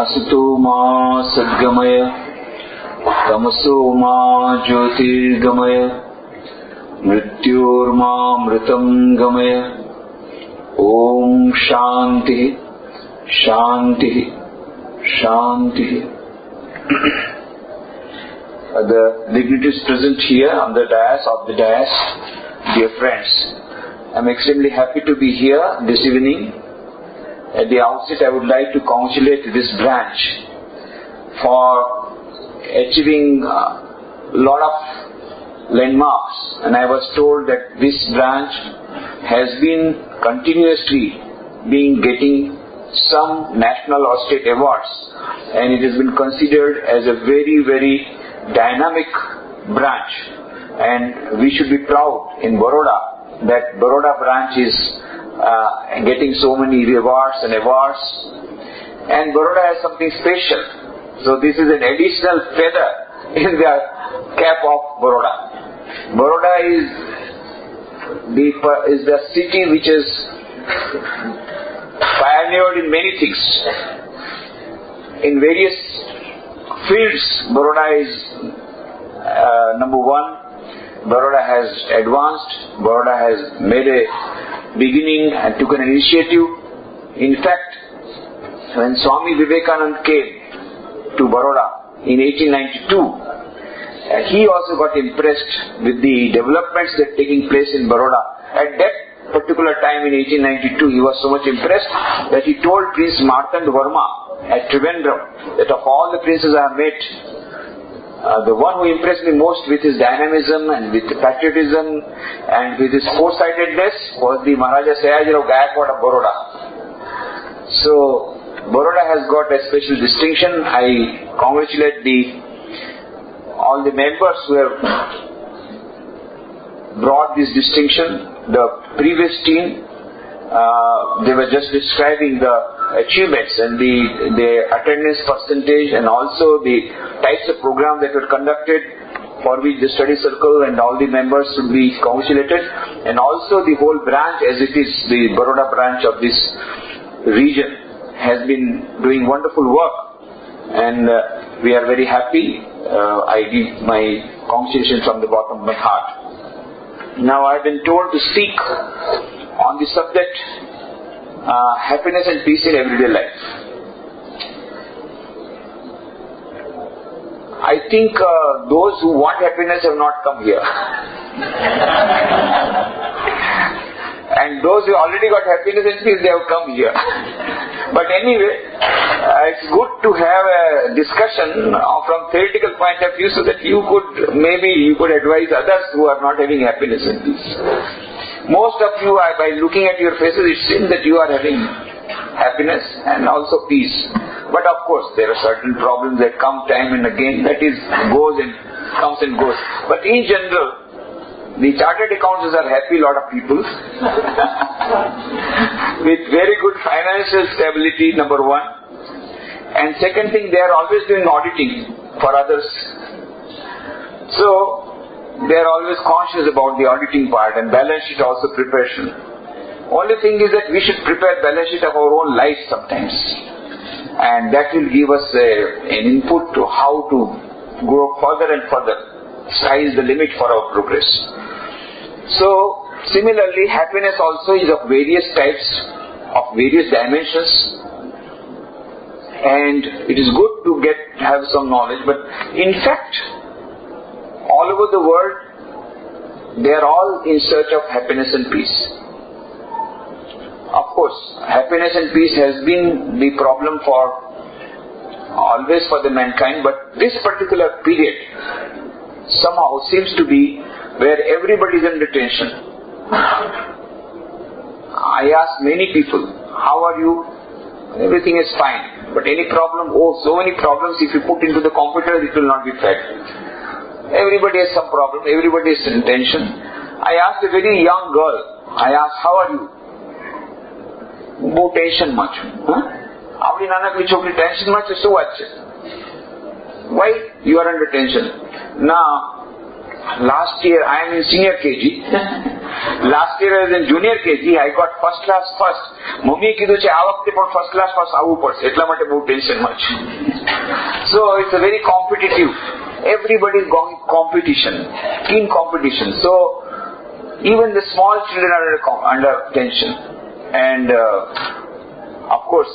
Asato ma sadgamaya tamaso ma jyotirgamaya mrityor ma mritam gamaya. Om Shanti Shanti Shanti. The dignitaries present here on the dais, dear friends, I am extremely happy to be here this evening. At the outset, I would like to congratulate this branch for achieving a lot of landmarks, and I was told that this branch has been continuously getting some national or state awards, and it has been considered as a very, very dynamic branch, and we should be proud in Baroda that Baroda branch is getting so many rewards and awards, and Baroda has something special. So this is an additional feather in the cap of Baroda. Baroda is the city which has pioneered in many things. In various fields, Baroda is number one. Baroda has advanced. Baroda has made a beginning and took an initiative. In fact, when Swami Vivekananda came to Baroda in 1892, he also got impressed with the developments that are taking place in Baroda. At that particular time in 1892, he was so much impressed that he told Prince Martand Verma at Trivandrum that of all the princes I have met, the one who impressed me most with his dynamism and with patriotism and with his foresightedness was the Maharaja Sayajirao Gaikwad of Baroda. So, Baroda has got a special distinction. I congratulate all the members who have brought this distinction. The previous team, they were just describing the achievements and the attendance percentage and also the types of program that were conducted, for which the study circle and all the members should be congratulated, and also the whole branch as it is, the Baroda branch of this region has been doing wonderful work, and we are very happy. I give my congratulations from the bottom of my heart. Now I have been told to speak on the subject happiness and peace in everyday life. I think those who want happiness have not come here. And those who already got happiness and peace, they have come here. But anyway, it's good to have a discussion from theoretical point of view so that you could advise others who are not having happiness and peace. Most of you, by looking at your faces, it seems that you are having happiness and also peace. But of course, there are certain problems that come time and again, that is, comes and goes. But in general, the chartered accountants are happy lot of people with very good financial stability, number one. And second thing, they are always doing auditing for others. So, they are always conscious about the auditing part and balance sheet also preparation. Only thing is that we should prepare balance sheet of our own life sometimes. And that will give us an input to how to grow further and further. Sky is the limit for our progress. So, similarly, happiness also is of various types, of various dimensions. And it is good to have some knowledge. But in fact, all over the world, they are all in search of happiness and peace. Of course, happiness and peace has been the problem always for the mankind, but this particular period somehow seems to be where everybody is under tension. I ask many people, how are you? Everything is fine. But any problem? Oh, so many problems. If you put into the computer, it will not be fed. Everybody has some problem, everybody is in tension. I asked a very young girl, how are you? No tension much. Avdi nanakli chokri tension much, so what? Why you are under tension? Now, last year I am in senior KG Last year I was in junior KG, I got first class first. મમ્મીએ કીધું છે આ વખતે પણ first class first આવવું પડશે, એટલા માટે બહુ ટેન્શનમાં છે. So it's a very competitive. Everybody is going competition, keen competition. So even the small children are under tension. And of course,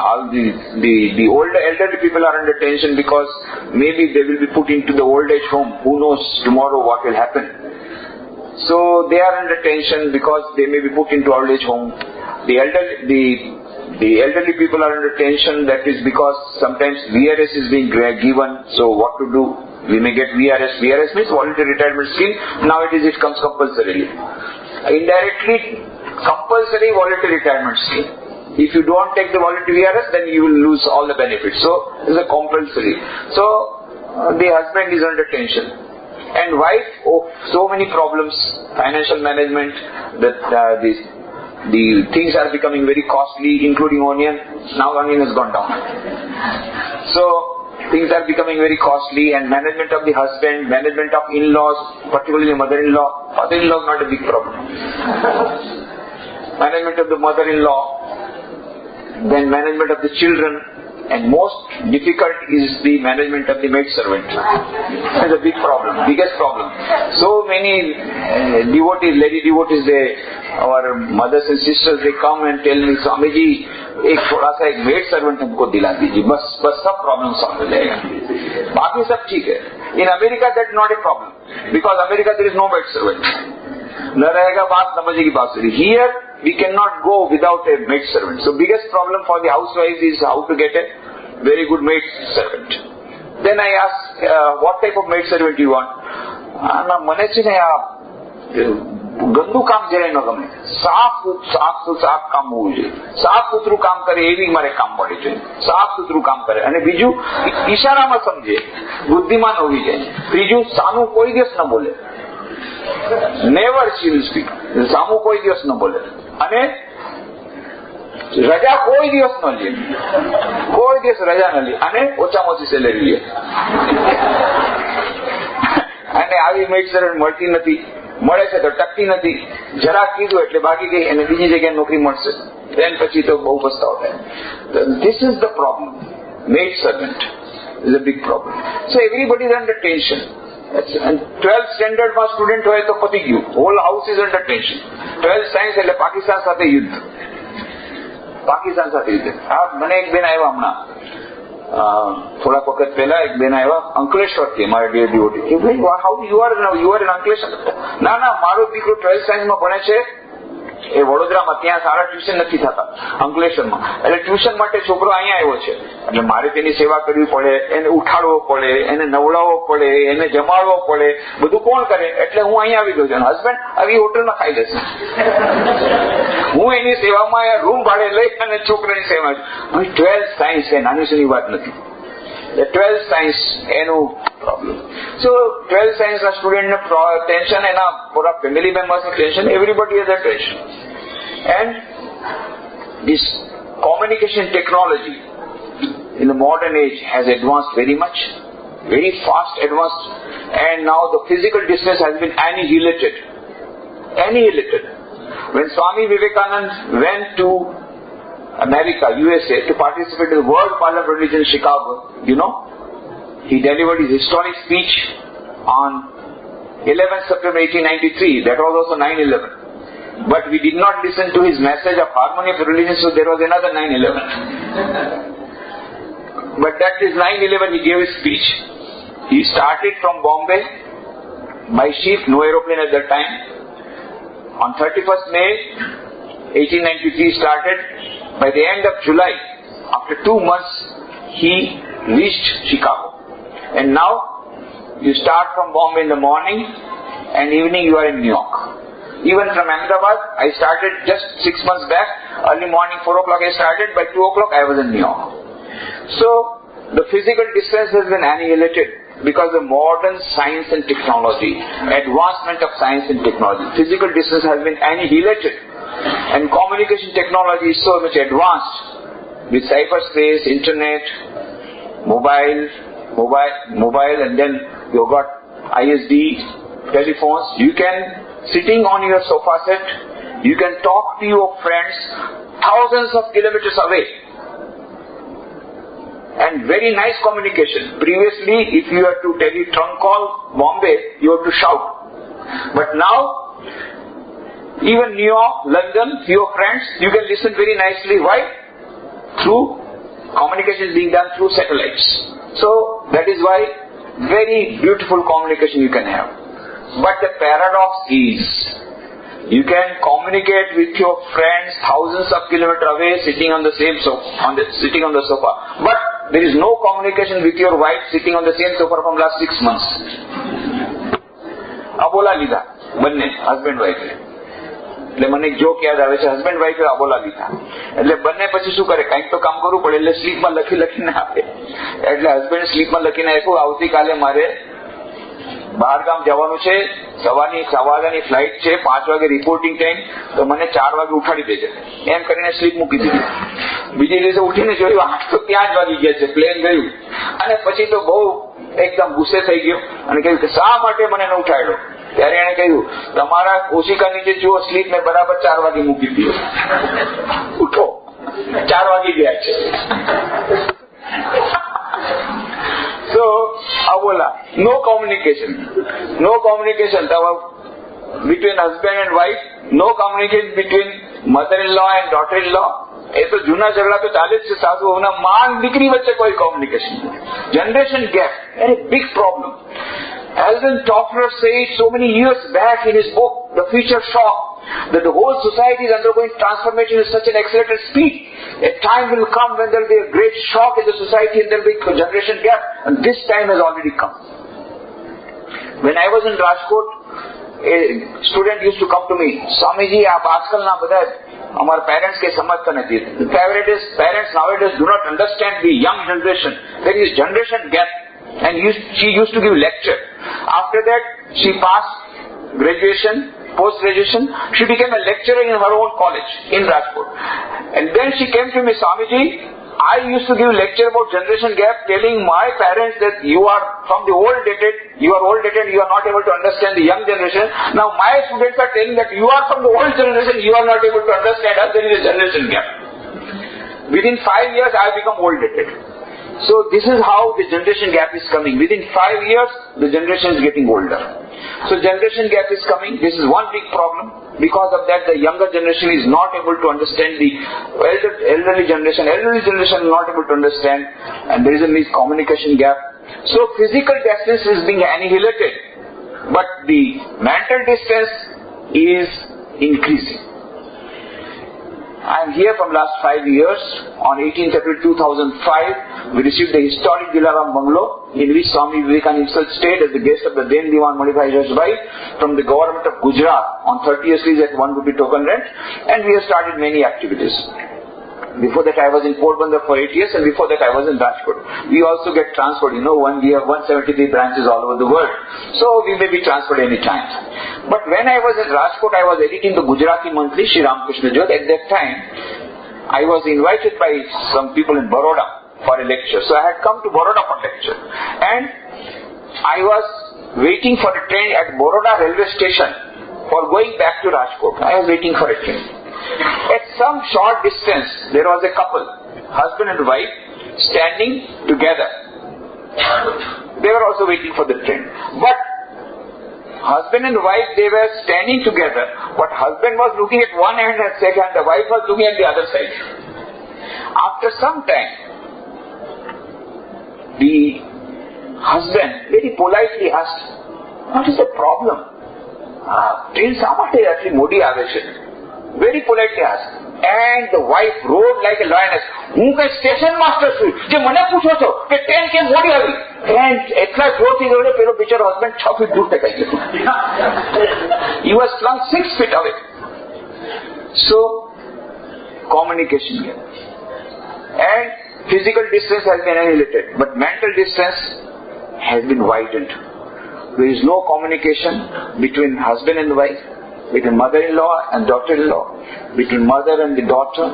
all the older elderly people are under tension because maybe they will be put into the old age home. Who knows tomorrow what will happen? So they are under tension because they may be put into old age home. The elderly people are under tension. That is because sometimes VRS is being given. So what to do? We may get VRS. VRS means voluntary retirement scheme. Nowadays it comes compulsorily. Indirectly, compulsory voluntary retirement scheme. If you don't take the voluntary VRS, then you will lose all the benefits. So it's a compulsory. So the husband is under tension. And wife, so many problems, financial management, the things are becoming very costly, including onion. Now onion has gone down. So things are becoming very costly, and management of the husband, management of in-laws, particularly mother-in-law. Father-in-law is not a big problem. Management of the mother-in-law, then management of the children, and most difficult is the management of the maid servant. It's a big problem, biggest problem. So many devotees, lady devotees, our mothers and sisters, they come and tell me, Swamiji, एक थोड़ा सा एक maid servant हमको दिला दीजिए, बस सब problem solve हो जाएगा. बाकी सब ठीक है. In America that's not a problem, because America there is no maid servant. न रहेगा बात, न बजेगी बांसुरी. Here we cannot go without a maid servant. So biggest problem for the housewife is how to get a very good maid servant. Then I ask, what type of maid servant you want? મને છે ને આ ગંદુ કામ જરાય ન ગમે. સાફ કામ હોવું જોઈએ. સાફ સુથરું કામ કરે એવી મારે કામ પડે છે. સાફ સુથરું કામ કરે. અને બીજું ઈશારામાં સમજે, બુદ્ધિમાન હોવી જોઈએ. ત્રીજું સામું કોઈ દિવસ ન બોલે. Never she will speak. સામું કોઈ દિવસ ન બોલે. અને રજા કોઈ દિવસ ન લે. કોઈ દિવસ રજા ન લે. અને ઓછામાં ઓછી સેલેરી લે. અને આવી મેડ સર્વન્ટ મળતી નથી. મળે છે તો ટકતી નથી. જરા કીધું એટલે ભાગી ગઈ અને બીજી જગ્યાએ નોકરી મળશે. then પછી તો બહુ પસ્તાવો થાય. This is the problem. Maid servant is a big problem. So everybody is under tension. And 12th standard માં સ્ટુડન્ટ હોય તો પતી ગયું. Whole house is under tension. 12th science એટલે પાકિસ્તાન સાથે યુદ્ધ. પાકિસ્તાન સાથે યુદ્ધ. મને એક બેન આવ્યા હમણાં થોડાક વખત પહેલા, એક બેન આવ્યા અંકલેશ્વર થી, મારા ડિયર ડિવોટી. ભાઈ how you are in Ankleshwar? ના મારો દીકરો 12th સાયન્સમાં ભણે છે એ વડોદરામાં. ત્યાં સારા ટ્યુશન નથી થતા અંકલેશ્વરમાં. એટલે ટ્યુશન માટે છોકરો અહીંયા આવ્યો છે. એટલે મારે તેની સેવા કરવી પડે, એને ઉઠાડવો પડે, એને નવડાવવો પડે, એને જમાડવો પડે. બધું કોણ કરે? એટલે હું અહીંયા આવી ગયો છું. હસબન્ડ આવી હોટલમાં ખાઈ લેશે. હું એની સેવામાં રૂમ ભાડે લઈ અને છોકરાની સેવા. 12th સાયન્સ એ નાની સુની વાત નથી. 12th સાયન્સ એનું પ્રોબ્લેમ. So 12th સાયન્સ ના સ્ટુડન્ટને ટેન્શન, એના પૂરા ફેમિલી મેમ્બર્સનું tension, everybody has a tension. And this communication technology in the modern age has advanced very much, very fast advanced, and now the physical distance has been annihilated. When Swami Vivekananda went to America, USA, to participate in the World Parliament of Religion in Chicago, you know, he delivered his historic speech on 11th September 1893. That was also 9/11. But we did not listen to his message of harmony of religion, so there was another 9/11. But that is 9/11, he gave his speech. He started from Bombay by ship, no aeroplane at that time. On 31st May 1893 started. By the end of July, after 2 months, he reached Chicago. And now, you start from Bombay in the morning, and evening you are in New York. Even from Ahmedabad, I started just 6 months back. Early morning, 4 o'clock I started. By 2 o'clock I was in New York. So, the physical distance has been annihilated because of modern science and technology, advancement of science and technology. Physical distance has been annihilated. And communication technology is so much advanced with cyberspace, internet, mobile, and then you've got ISD telephones. You can sitting on your sofa set, you can talk to your friends thousands of kilometers away. And very nice communication. Previously, if you had to trunk call Bombay, you have to shout. But now, even New York, London, your friends, you can listen very nicely. Why? Through communication being done through satellites. So, that is why very beautiful communication you can have. But the paradox is, you can communicate with your friends thousands of kilometers away, sitting on the same sofa. But there is no communication with your wife sitting on the same sofa from last 6 months. Abola લીધા બંને husband wife. એટલે મને એક joke યાદ આવે છે, husband વાઈફે અબોલા લીધા એટલે બંને પછી શું કરે, કંઈક તો કામ કરવું પડે એટલે સ્લીપમાં લખીને આપે. એટલે હસબન્ડ સ્લીપમાં લખીને આપ્યું, આવતીકાલે મારે બહાર ગામ જવાનું છે, સવારની 6 વાગ્યાની ફ્લાઇટ છે, 5 વાગે રિપોર્ટિંગ ટાઈમ, તો મને 4 વાગે ઉઠાડી દેજે. એમ કરીને સ્લીપ મૂકી દીધી. બીજી દિવસે ઉઠીને જોયું 8 તો ત્યાં જ વાગી ગયા છે, પ્લેન ગયું. અને પછી તો બહુ એકદમ ગુસ્સે થઈ ગયો અને કહ્યું કે શા માટે મને ન ઉઠાડ્યો. ત્યારે એને કહ્યું, તમારા ઓશિકા નીચે જુઓ, સ્લીપ મેં બરાબર 4 વાગે મૂકી દીધો, ઉઠો, 4 વાગી ગયા છે. So, Abola, no communication between husband and wife, no communication between mother-in-law and daughter-in-law. એ તો જૂના ઝઘડા તો ચાલે જ છે, સાસુ વહુના, માં દીકરી વચ્ચે કોઈ communication. Generation gap, a big problem. Alvin Toffler said so many years back in his book, The Future Shock, that the whole society is undergoing transformation at such an accelerated speed. A time will come when there will be a great shock in the society and there will be a generation gap. And this time has already come. When I was in Rajkot, a student used to come to me, Swamiji, आप आजकल ना बताए हमारे parents के समझते नहीं. The parents nowadays do not understand the young generation. There is generation gap. And she used to give lecture. After that, she passed graduation, post-graduation. She became a lecturer in her own college in Rajkot. And then she came to me, Swamiji, I used to give lecture about generation gap, telling my parents that you are from the old dated, you are not able to understand the young generation. Now my students are telling that you are from the old generation, you are not able to understand us, there is a generation gap. Within 5 years, I have become old dated. So this is how the generation gap is coming. Within 5 years, the generation is getting older. So generation gap is coming. This is one big problem. Because of that, the younger generation is not able to understand the elderly generation. Elderly generation is not able to understand, and there is a miscommunication gap. So physical distance is being annihilated, but the mental distance is increasing. I am here from last 5 years. On 18th April 2005, we received the historic Dilaram Bungalow, in which Swami Vivekananda himself stayed as the guest of the then Diwan Manibhai Jasbai from the government of Gujarat on 30 years lease at 1 rupee token rent, and we have started many activities. Before that I was in Porbandar for 8 years, and before that I was in Rajkot. We also get transferred, when we have 173 branches all over the world. So we may be transferred any time. But when I was in Rajkot, I was editing the Gujarati monthly, Shri Ramakrishna Jyot. At that time, I was invited by some people in Baroda for a lecture. So I had come to Baroda for lecture. And I was waiting for a train at Baroda railway station for going back to Rajkot. I was waiting for a train. At some short distance, there was a couple, husband and wife, standing together. They were also waiting for the train. But husband and wife, they were standing together, but husband was looking at one end and second, the wife was looking at the other side. After some time, the husband very politely asked, what is the problem? Train શા માટે આટલી મોડી આવે છે? Very politely asked. And the wife roared like a lioness. હું કઈ station master છું જે મને પૂછો છો કે ટ્રેન કેમ મોડી આવી? And એટલા જોરથી જોડે પેલો બિચારો હસબન્ડ 6 ફીટ દૂર ફેંકાઈ ગયો. He was flung 6 feet away. So, communication gap. And physical distance has been annihilated, but mental distance has been widened. There is no communication between husband and wife, between mother-in-law and daughter-in-law, between mother and the daughter,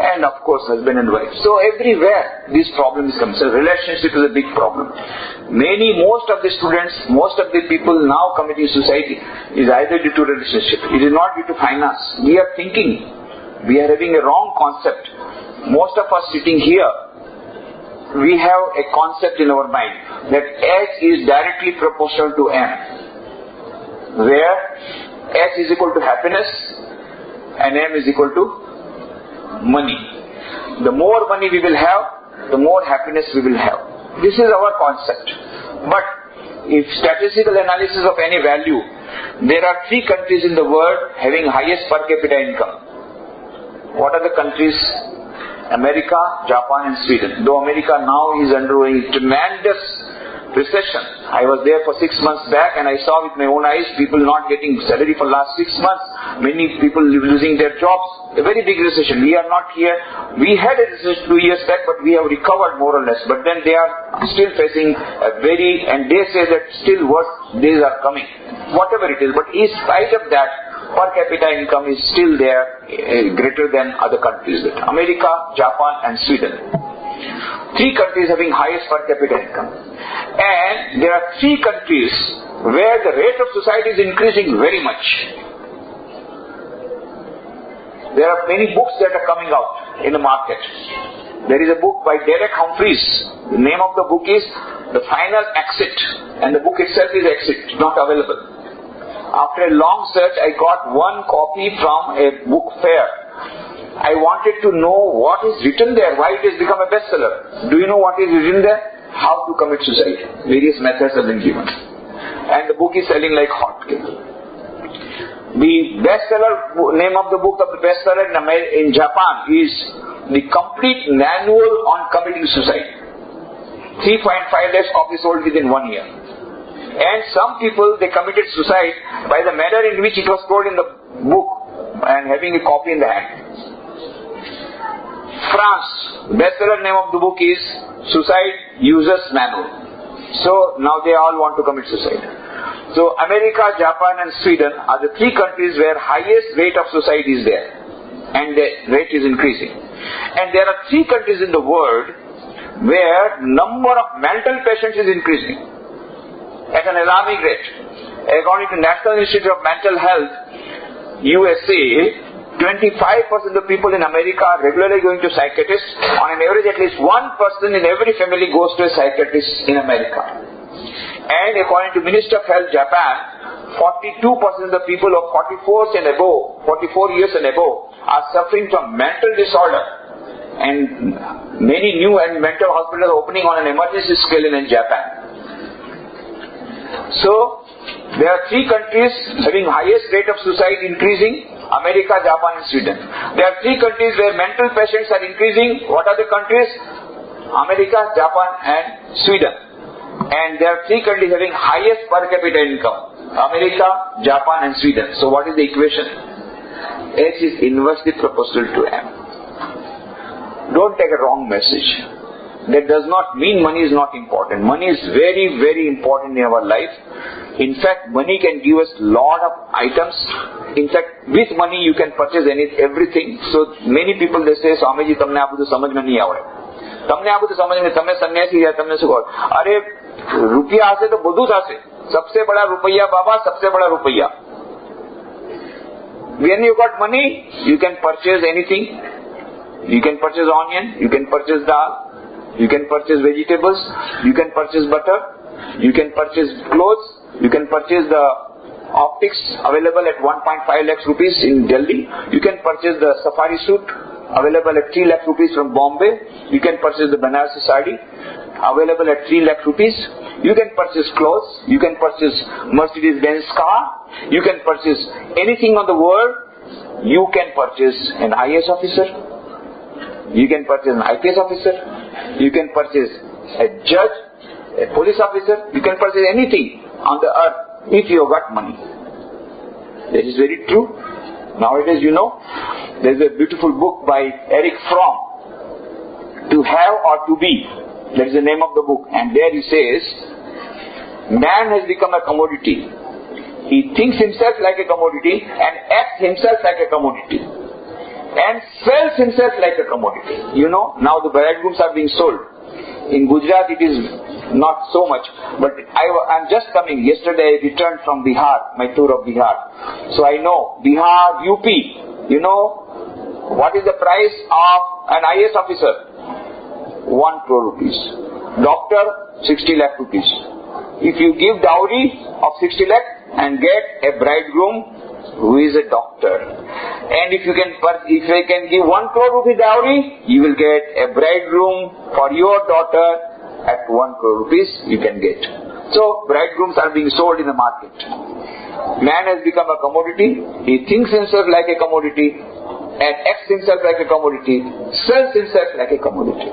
And of course husband and wife. So everywhere these problems come. So relationship is a big problem. Most of the students, most of the people now committing suicide is either due to relationship. It is not due to finance. We are thinking, we are having a wrong concept. Most of us sitting here, we have a concept in our mind that H is directly proportional to M, where H is equal to happiness and M is equal to money. The more money we will have, the more happiness we will have. This is our concept. But if statistical analysis of any value, there are 3 countries in the world having highest per capita income. What are the countries? America, Japan and Sweden. Though America now is undergoing tremendous recession. I was there for 6 months back and I saw with my own eyes people not getting salary for last 6 months. Many people losing their jobs. A very big recession. We are not here. We had a recession 2 years back, but we have recovered more or less. But then they are still facing and they say that still worse days are coming. Whatever it is. But in spite of that, per capita income is still there, greater than other countries. America, Japan and Sweden. 3 countries having highest per capita income. And there are 3 countries where the rate of suicide is increasing very much. There are many books that are coming out in the market. There is a book by Derek Humphreys. The name of the book is The Final Exit. And the book itself is Exit, not available. After a long search, I got 1 copy from a book fair. I wanted to know what is written there, why it has become a bestseller. Do you know what is written there? How to commit suicide. Various methods have been given. And the book is selling like hotcakes. The bestseller, name of the book of the bestseller in Japan is The Complete Manual on Committing Suicide. 3.5 lakhs copies sold within 1 year. And some people, they committed suicide by the manner in which it was told in the book and having a copy in the hand. France, bestseller name of the book is Suicide User's Manual. So now they all want to commit suicide. So America, Japan and Sweden are the 3 countries where highest rate of suicide is there. And the rate is increasing. And there are 3 countries in the world where number of mental patients is increasing at an alarming rate. According to National Institute of Mental Health, USA, 25% of people in America are regularly going to psychiatrists. On an average, at least 1 person in every family goes to a psychiatrist in America. And according to Minister of Health, Japan, 42% of the people of 44 years and above are suffering from mental disorder. And many new and mental hospitals are opening on an emergency scale in Japan. So, there are 3 countries having highest rate of suicide increasing, America, Japan and Sweden. There are 3 countries where mental patients are increasing. What are the countries? America, Japan and Sweden. And there are 3 countries having highest per capita income, America, Japan and Sweden. So what is the equation? H is inversely proportional to M. Don't take a wrong message. That does not mean money is not important. Money is very, very important in our life. In fact, money can give us lot of items. In fact, with money you can purchase everything. So many people they say, Swamiji, તમને આ બધું સમજમાં નહીં આવડે. તમને આ બધું સમજમાં તમે સન્યાસી ગયા તમને શું કહો? અરે રૂપિયા હશે તો બધું થશે. सबसे बड़ा रुपया बाबा, सबसे बड़ा रुपया. When you got money, you can purchase anything. You can purchase onion, you can purchase dal, you can purchase vegetables, you can purchase butter, you can purchase clothes, you can purchase the optics available at 1.5 lakhs rupees in Delhi, you can purchase the safari suit available at 3 lakh rupees from Bombay, you can purchase the Banarasi sari available at 3 lakh rupees, you can purchase clothes, you can purchase Mercedes-Benz car, you can purchase anything on the world, you can purchase an IAS officer, you can purchase an IPS officer, you can purchase a judge, a police officer, you can purchase anything on the earth if you have got money. That is very true. Nowadays, you know, there is a beautiful book by Eric Fromm, To Have or To Be. That is the name of the book. And there he says, man has become a commodity. He thinks himself like a commodity and acts himself like a commodity. and sells himself like a commodity. You know, now the bridegrooms are being sold. In Gujarat it is not so much, but I'm just coming. Yesterday I returned from Bihar, my tour of Bihar. So I know Bihar, UP, you know, what is the price of an IAS officer? 1 crore rupees. Doctor, 60 lakh rupees. If you give dowry of 60 lakh and get a bridegroom who is a doctor, and if you can give 1 crore rupee dowry, you will get a bridegroom for your daughter at 1 crore rupees you can get. So bridegrooms are being sold in the market. Man has become a commodity. He thinks himself like a commodity and acts himself like a commodity, sells himself like a commodity.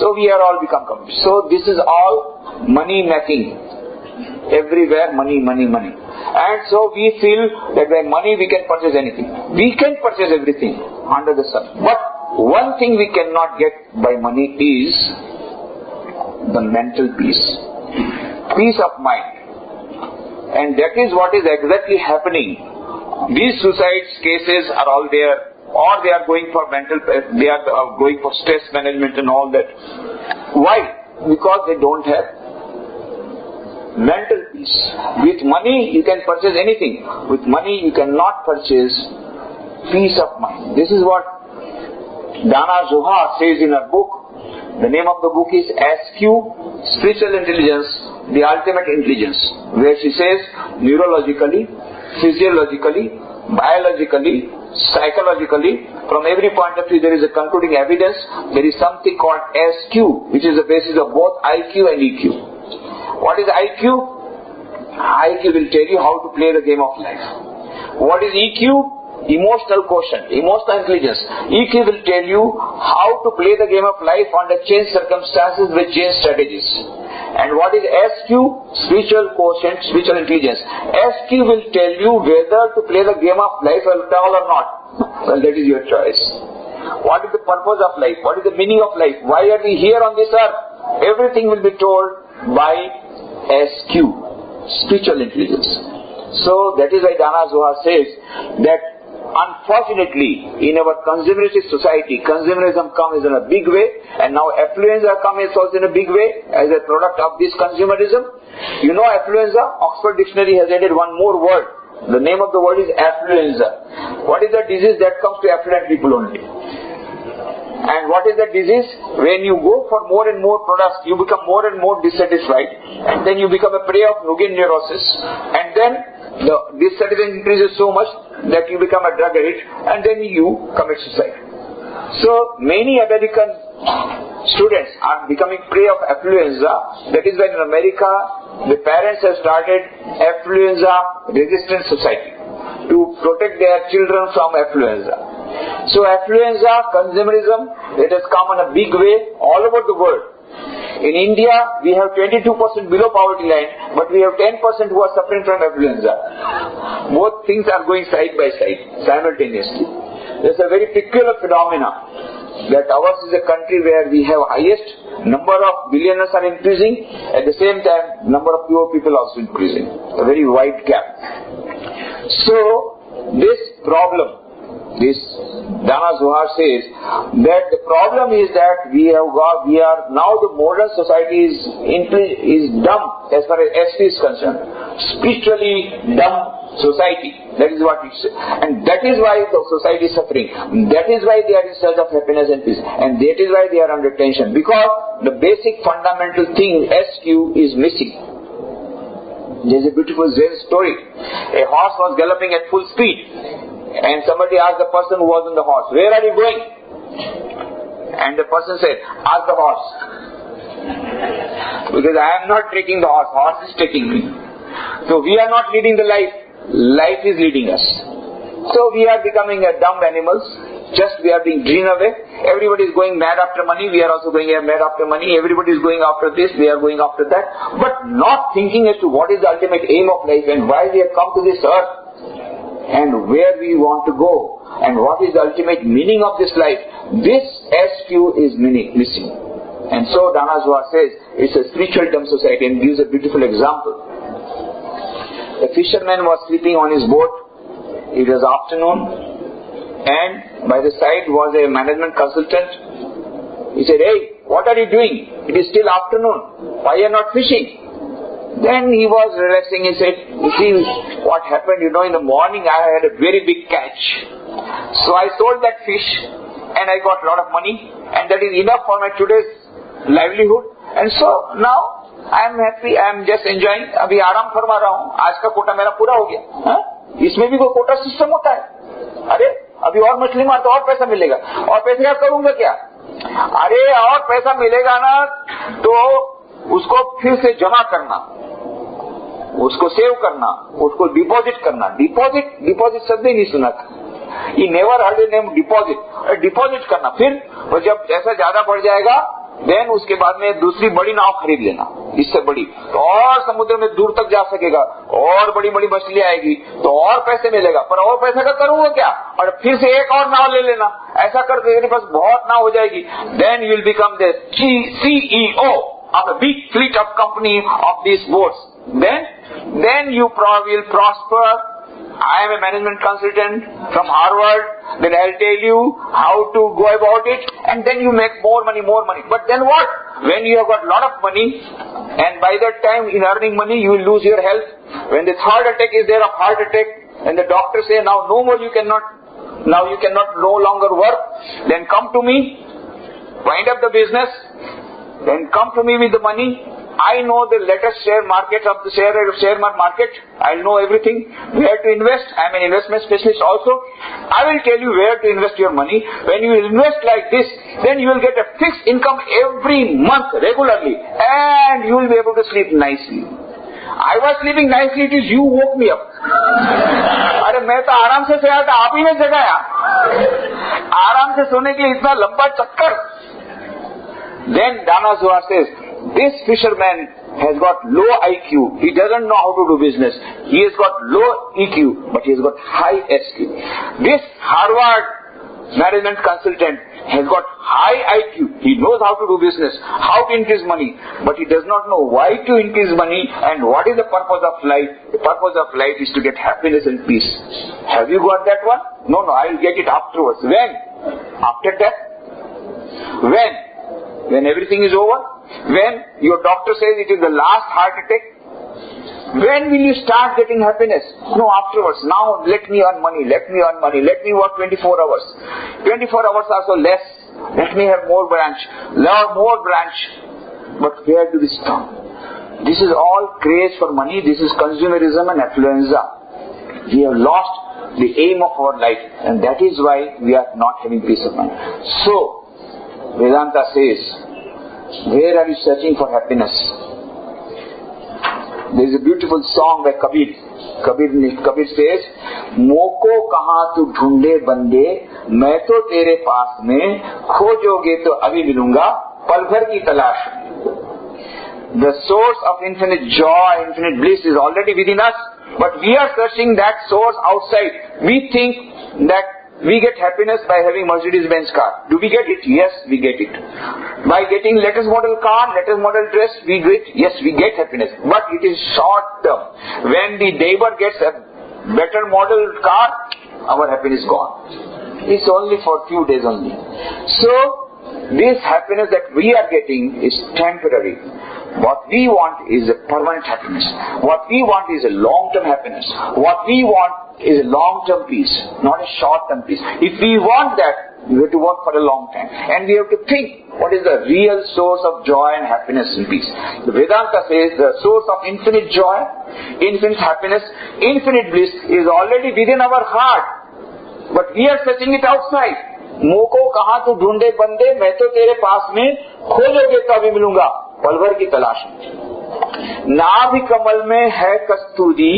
So we are all become commodities. So this is all money making. Everywhere money, money, money. And so we feel that by money we can purchase anything. We can purchase everything under the sun. But one thing we cannot get by money is the mental peace. Peace of mind. And that is what is exactly happening. These suicide cases are all there, or they are going for they are going for stress management and all that. Why? Because they don't have mental peace. With money you can purchase anything. With money you cannot purchase peace of mind. This is what Dana Zohar says in her book. The name of the book is SQ, Spiritual Intelligence, the Ultimate Intelligence, where she says neurologically, physiologically, biologically, psychologically, from every point of view there is a concluding evidence. There is something called SQ, which is the basis of both IQ and EQ. What is IQ? IQ will tell you how to play the game of life. What is EQ? Emotional quotient, emotional intelligence. EQ will tell you how to play the game of life under changed circumstances with changed strategies. And what is SQ? Spiritual quotient, spiritual intelligence. SQ will tell you whether to play the game of life at all or not. Well, that is your choice. What is the purpose of life? What is the meaning of life? Why are we here on this earth? Everything will be told by SQ, spiritual intelligence. So that is why Dana Zohar says that unfortunately, in our consumeristic society, consumerism comes in a big way, and now affluenza comes also in a big way as a product of this consumerism. You know affluenza? Oxford Dictionary has added one more word. The name of the word is affluenza. What is the disease that comes to affluent people only? And what is the disease? When you go for more and more products, you become more and more dissatisfied, and then you become a prey of Nugget neurosis, and then the dissatisfaction increases so much that you become a drug addict, and then you commit suicide. So many American students are becoming prey of affluenza. That is why in America the parents have started affluenza resistant society to protect their children from affluenza. So affluenza, consumerism, it has come in a big way all over the world. In India, we have 22% below poverty line, but we have 10% who are suffering from affluenza. Both things are going side by side, simultaneously. There is a very peculiar phenomena that ours is a country where we have highest number of billionaires are increasing, at the same time number of poor people also increasing. A very wide gap. So, this problem, this Dana Zohar says that the problem is that we are now the modern society is dumb as far as SP is concerned. Spiritually dumb society. That is what it says. And that is why the society is suffering. That is why they are in search of happiness and peace. And that is why they are under tension. Because the basic fundamental thing, SQ, is missing. There is a beautiful Zen story. A horse was galloping at full speed. And somebody asked the person who was on the horse, "Where are you going?" And the person said, "Ask the horse." Because I am not taking the horse, horse is taking me. So we are not leading the life, life is leading us. So we are becoming dumb animals, just we are being driven away. Everybody is going mad after money, we are also going mad after money. Everybody is going after this, we are going after that. But not thinking as to what is the ultimate aim of life and why we have come to this earth. And where we want to go, and what is the ultimate meaning of this life. This SQ is missing. And so Dana Zohar says it's a spiritual dumb society, and gives a beautiful example. A fisherman was sleeping on his boat. It was afternoon, and by the side was a management consultant. He said, "Hey, what are you doing? It is still afternoon. Why are you not fishing?" Then he was relaxing. He said, "You see what happened, in the morning I had a very big catch. So I sold that fish and I got a lot of money, and that is enough for my today's livelihood. And so now I am happy, I am just enjoying. अभी आराम फरमा रहा हूँ, आज का कोटा मेरा पूरा हो गया." इसमें भी कोई कोटा सिस्टम होता है? अरे अभी और मछली मार तो और पैसा मिलेगा, और पैसे क्या करूंगा क्या? अरे और पैसा मिलेगा ना तो उसको फिर से जमा करना, उसको सेव करना, उसको डिपॉजिट करना. डिपॉजिट शब्द ही नहीं सुना था. He never heard the name deposit. Deposit करना, फिर जब ऐसा ज्यादा बढ़ जाएगा देन उसके बाद में दूसरी बड़ी नाव खरीद लेना, इससे बड़ी, तो और समुद्र में दूर तक जा सकेगा, और बड़ी बड़ी मछली आएगी तो और पैसे मिलेगा. पर और पैसा का करूंगा क्या? और फिर से एक और नाव ले लेना. ऐसा करके मेरे पास बहुत नाव हो जाएगी. Then you will become the CEO of a big fleet of company of these boats. Then you will prosper. I am a management consultant from Harvard. Then I'll tell you how to go about it, and then you make more money. But then what? When you have got a lot of money, and by that time in earning money you will lose your health. When this heart attack is there, of heart attack, and the doctor say now no more, you cannot no longer work, then come to me, wind up the business, then come to me with the money. I know the latest share market of the share market. I'll know everything, where to invest. I'm an investment specialist also. I will tell you where to invest your money. When you invest like this, then you will get a fixed income every month regularly, and you will be able to sleep nicely. I was sleeping nicely, it is you woke me up. अरे मैं तो आराम से सोया था, आप ही ने जगाया. आराम से सोने के लिए इतना लंबा चक्कर. Then Dhanaswar says, this fisherman has got low IQ. He doesn't know how to do business. He has got low EQ, but he has got high SQ. This Harvard management consultant has got high IQ. He knows how to do business, how to increase money, but he does not know why to increase money and what is the purpose of life. The purpose of life is to get happiness and peace. Have you got that one? No, I will get it afterwards. When? After death? When everything is over? When your doctor says it is the last heart attack? When will you start getting happiness? No, afterwards. Now let me earn money. Let me work 24 hours. 24 hours are so less. Let me have more branch. But where do we stop? This is all craze for money. This is consumerism and affluenza. We have lost the aim of our life, and that is why we are not having peace of mind. So Vedanta says, where are you searching for happiness? There is a beautiful song by Kabir. Kabir says, मोको कहाँ तू ढूंढे बंदे, मैं तो तेरे पास में, खोजोगे तो अभी मिलूंगा, पल भर की तलाश. The source of infinite joy, infinite bliss is already within us, but we are searching that source outside. We think that we get happiness by having Mercedes-Benz car. Do we get it? Yes, we get it. By getting latest model car, latest model dress, we get, yes, we get happiness. But it is short term. When the neighbor gets a better model car, our happiness is gone. It's only for few days only. So, this happiness that we are getting is temporary. What we want is a permanent happiness. What we want is a long-term happiness. What we want is a long-term peace, not a short-term peace. If we want that, we have to work for a long time. And we have to think, what is the real source of joy and happiness and peace? The Vedanta says the source of infinite joy, infinite happiness, infinite bliss is already within our heart. But we are searching it outside. मोको कहाँ तू ढूंढे बंदे, मैं तो तेरे पास में, खोजोगे तो अभी मिलूंगा, पल भर की तलाश में. नाभि कमल में है कस्तूरी,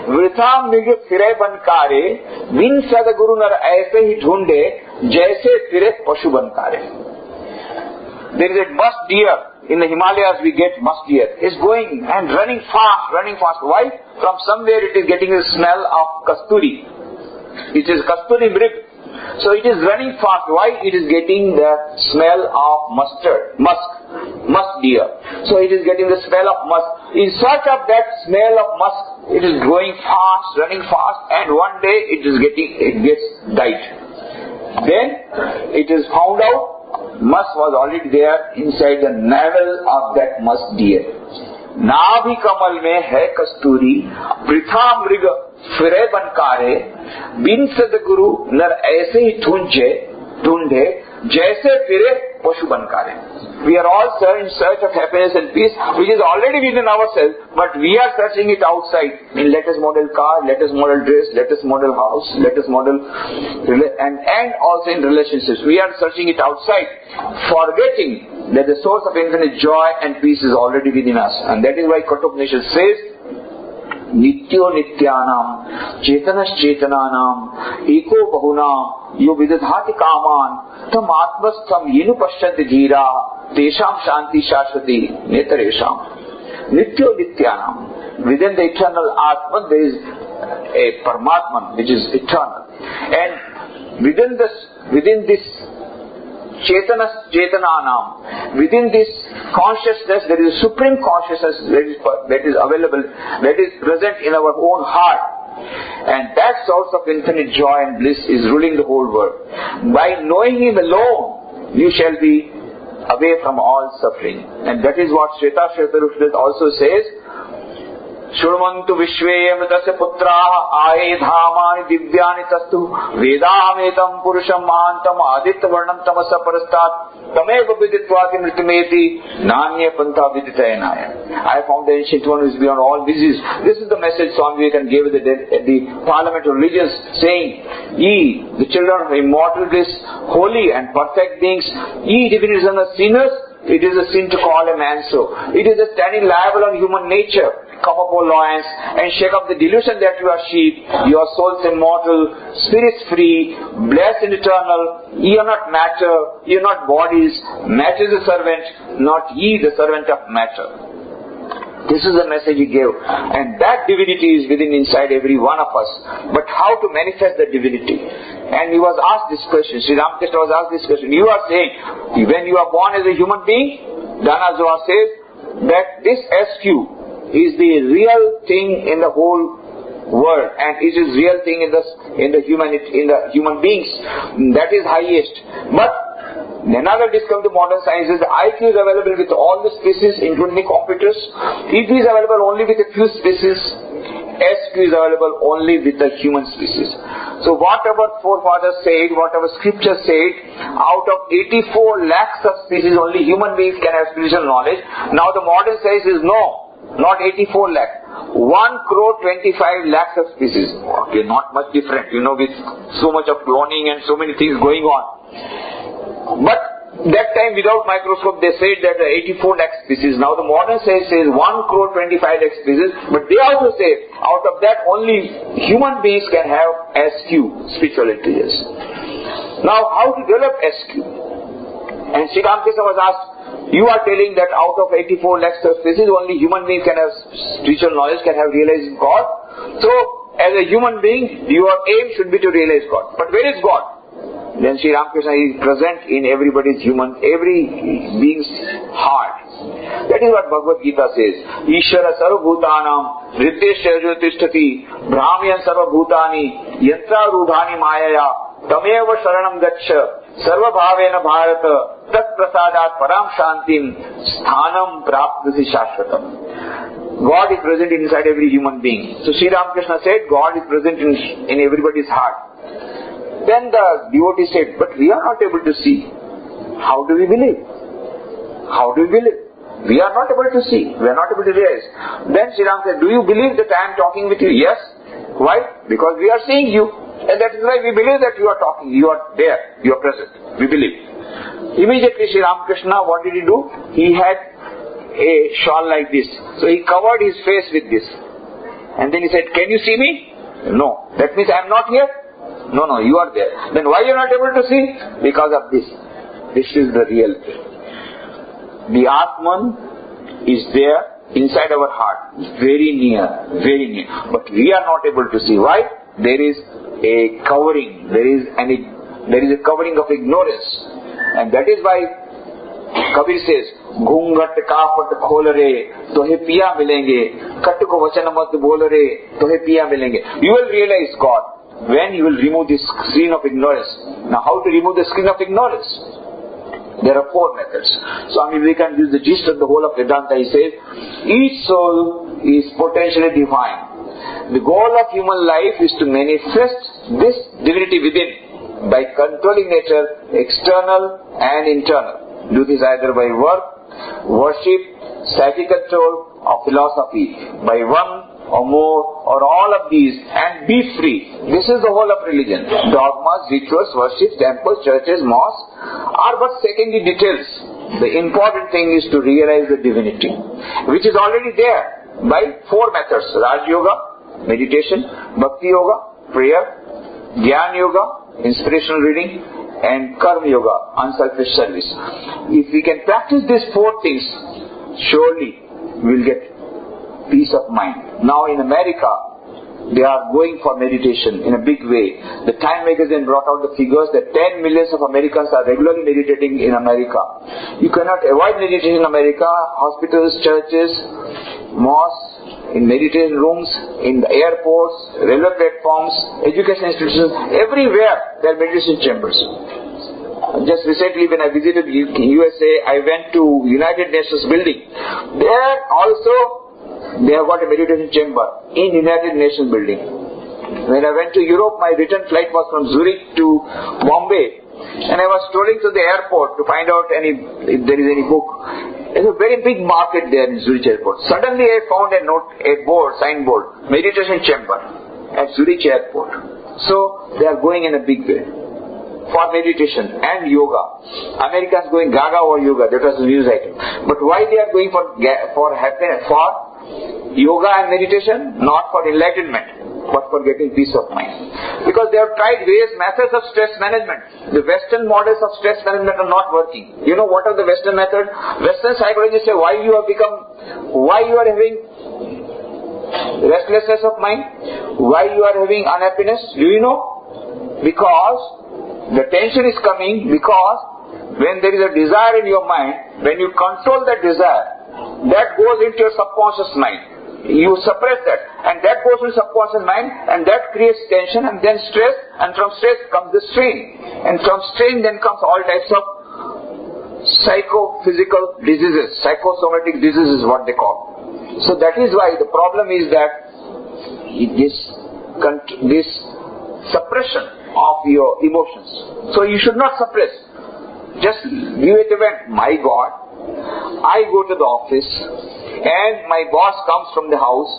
वृथा मृग फिरे बनकारे, बिन सदगुरु नर ऐसे ही ढूंढे, जैसे फिरे पशु बनकारे. There is a musk deer in the Himalayas. We get musk deer. It's going and running fast. Why? From somewhere it is getting the smell of kasturi. It is kasturi mrig. So it is running fast. Why? It is getting the smell of musk deer. So it is getting the smell of musk. In search of that smell of musk, it is going fast, running fast, and one day it gets died. Then it is found out musk was already there inside the navel of that musk deer. नाभि कमल में है कस्तूरी, वृथा मृग फिरे बनकारे, बिन सद्गुरु नर ऐसे ही ढूंढे जैसे फिरे पशु बनकारे. We are all in search of happiness and peace, which is already within ourselves, but we are searching it outside in latest model car, latest model dress, latest model house, latest model, and also in relationships. We are searching it outside, forgetting that the source of infinite joy and peace is already within us. And that is why Kathopanishad says, Nityo Nityanam, Chetanas Chetananam, Eko Bahunam, Yo Vidadhati Kaman, Tam Atmastham Yenu Pashyanti Dhira, Tesham Shanti Shashwati Netaresham. Nityo Nityanam. Within the eternal Atman there is a Paramatman which is eternal. And within this Chetananam, within this consciousness there is a supreme consciousness that is available, that is present in our own heart. And that source of infinite joy and bliss is ruling the whole world. By knowing Him alone, you shall be away from all suffering. And that is what Shweta Shweta also says, Shurmantu Vishwe Amritasya Putraha Aye Dhamani Divyani Tastu Vedametam Purusham Mahantam Aditya Varnam Tamasa Parastat Tameva Viditvati Mritimeti Nanya Pantha Viditayanaya. I found the ancient one who is beyond all disease. This is the message Swami Nikhileswarananda gave at the Parliament of Religions, saying, Ye, the children of immortal bliss, holy and perfect beings, ye diviners and the sinners, it is a sin to call a man so. It is a standing liable on human nature. Come up, O lions, and shake up the delusion that you are sheep. Your souls immortal, spirits free, blessed and eternal. Ye are not matter, ye are not bodies. Matter is the servant, not ye the servant of matter. This is the message he gave. And that divinity is within inside every one of us. But how to manifest that divinity? And he was asked this question. Sri Ramakrishna was asked this question. You are saying, when you are born as a human being, Dhanazwa says that this SQ is the real thing in the whole world, and it is real thing in the human beings. That is highest. But another discovery of modern science is the IQ is available with all the species, including the computers. It is available only with a few species. SQ is available only with the human species. So whatever forefathers said, whatever scripture said, out of 84 lakhs of species, only human beings can have spiritual knowledge. Now the modern science is no. Not 84 lakhs. 1,25 lakhs of species. Okay, not much different, with so much of cloning and so many things going on. But that time without microscope they said that 84 lakh species. Now the modern science says 1,25 lakh species. But they also say out of that only human beings can have SQ, spiritual intelligence. Now how to develop SQ? And Sri Ramakrishna was asked, you are telling that out of 84 lakhs of species, only human beings can have spiritual knowledge, can have realized God. So, as a human being, your aim should be to realize God. But where is God? Then Sri Ramakrishna is present in every being's heart. That is what Bhagavad Gita says. Ishvara sarva bhutanam riddeshya jyotishtati brahmyan sarva bhutani yantra rudhani mayaya tameva sharanam gaccha sarva bhavena bharata tat prasadat param shantim sthanam praptasi shashvatam. God is present inside every human being. So Sri Ramakrishna said God is present in everybody's heart. Then the devotee said, but we are not able to see. How do we believe? How do we believe? We are not able to see. We are not able to realize. Then Sri Ram said, do you believe that I am talking with you? Yes. Why? Because we are seeing you. And that is why we believe that you are talking. You are there. You are present. We believe. Immediately Sri Ramakrishna, what did he do? He had a shawl like this. So he covered his face with this. And then he said, can you see me? No. That means I am not here? No, you are there. Then why you are not able to see? Because of this. This is the real thing. The Atman is there inside our heart. Very near. But we are not able to see. Why? There is a covering. There is a covering of ignorance. And that is why Kabir says, Ghungat kapat khol re, tohe piya milenge, kat ko vachan mat bol re, tohe piya milenge. You will realize God. when you will remove this screen of ignorance. Now, how to remove the screen of ignorance? There are 4 methods. Swami Vivekananda gives the gist of the whole of Vedanta. He says, each soul is potentially divine. The goal of human life is to manifest this divinity within by controlling nature, external and internal. Do this either by work, worship, psychic control or philosophy, by one or more or all of these, and be free. This is the whole of religion. Dogmas, rituals, worship, temples, churches, mosques are but secondary details. The important thing is to realize the divinity, which is already there by 4 methods: Raj Yoga, meditation; Bhakti Yoga, prayer; Jnana Yoga, inspirational reading; and Karma Yoga, unselfish service. If we can practice these 4 things, surely we will get peace of mind. Now in America, they are going for meditation in a big way. The Time magazine brought out the figures that 10 million of Americans are regularly meditating in America. You cannot avoid meditation in America. Hospitals, churches, mosques, in meditation rooms, in the airports, railway platforms, education institutions, everywhere there are meditation chambers. Just recently when I visited USA, I went to United Nations building. There also they have got a meditation chamber in United Nations building. When I went to Europe, my return flight was from Zurich to Bombay, and I was strolling to the airport to find out if there is any book. There's a very big market there in Zurich airport. Suddenly I found a signboard, meditation chamber at Zurich airport. So they are going in a big way for meditation and yoga. Americans going gaga over yoga, that was the news item. But why they are going for happiness, for yoga and meditation? Not for enlightenment, but for getting peace of mind. Because they have tried various methods of stress management. The Western models of stress management are not working. You know what are the Western methods? Western psychologists say why you are having restlessness of mind, why you are having unhappiness. Do you know? Because the tension is coming because when there is a desire in your mind, when you control that desire, that goes into your subconscious mind. You suppress that, and that goes into subconscious mind, and that creates tension and then stress, and from stress comes the strain, and from strain then comes all types of psychophysical diseases, psychosomatic diseases what they call. So that is why the problem is that this suppression of your emotions. So you should not suppress. Just give it a vent. My God, I go to the office and my boss comes from the house.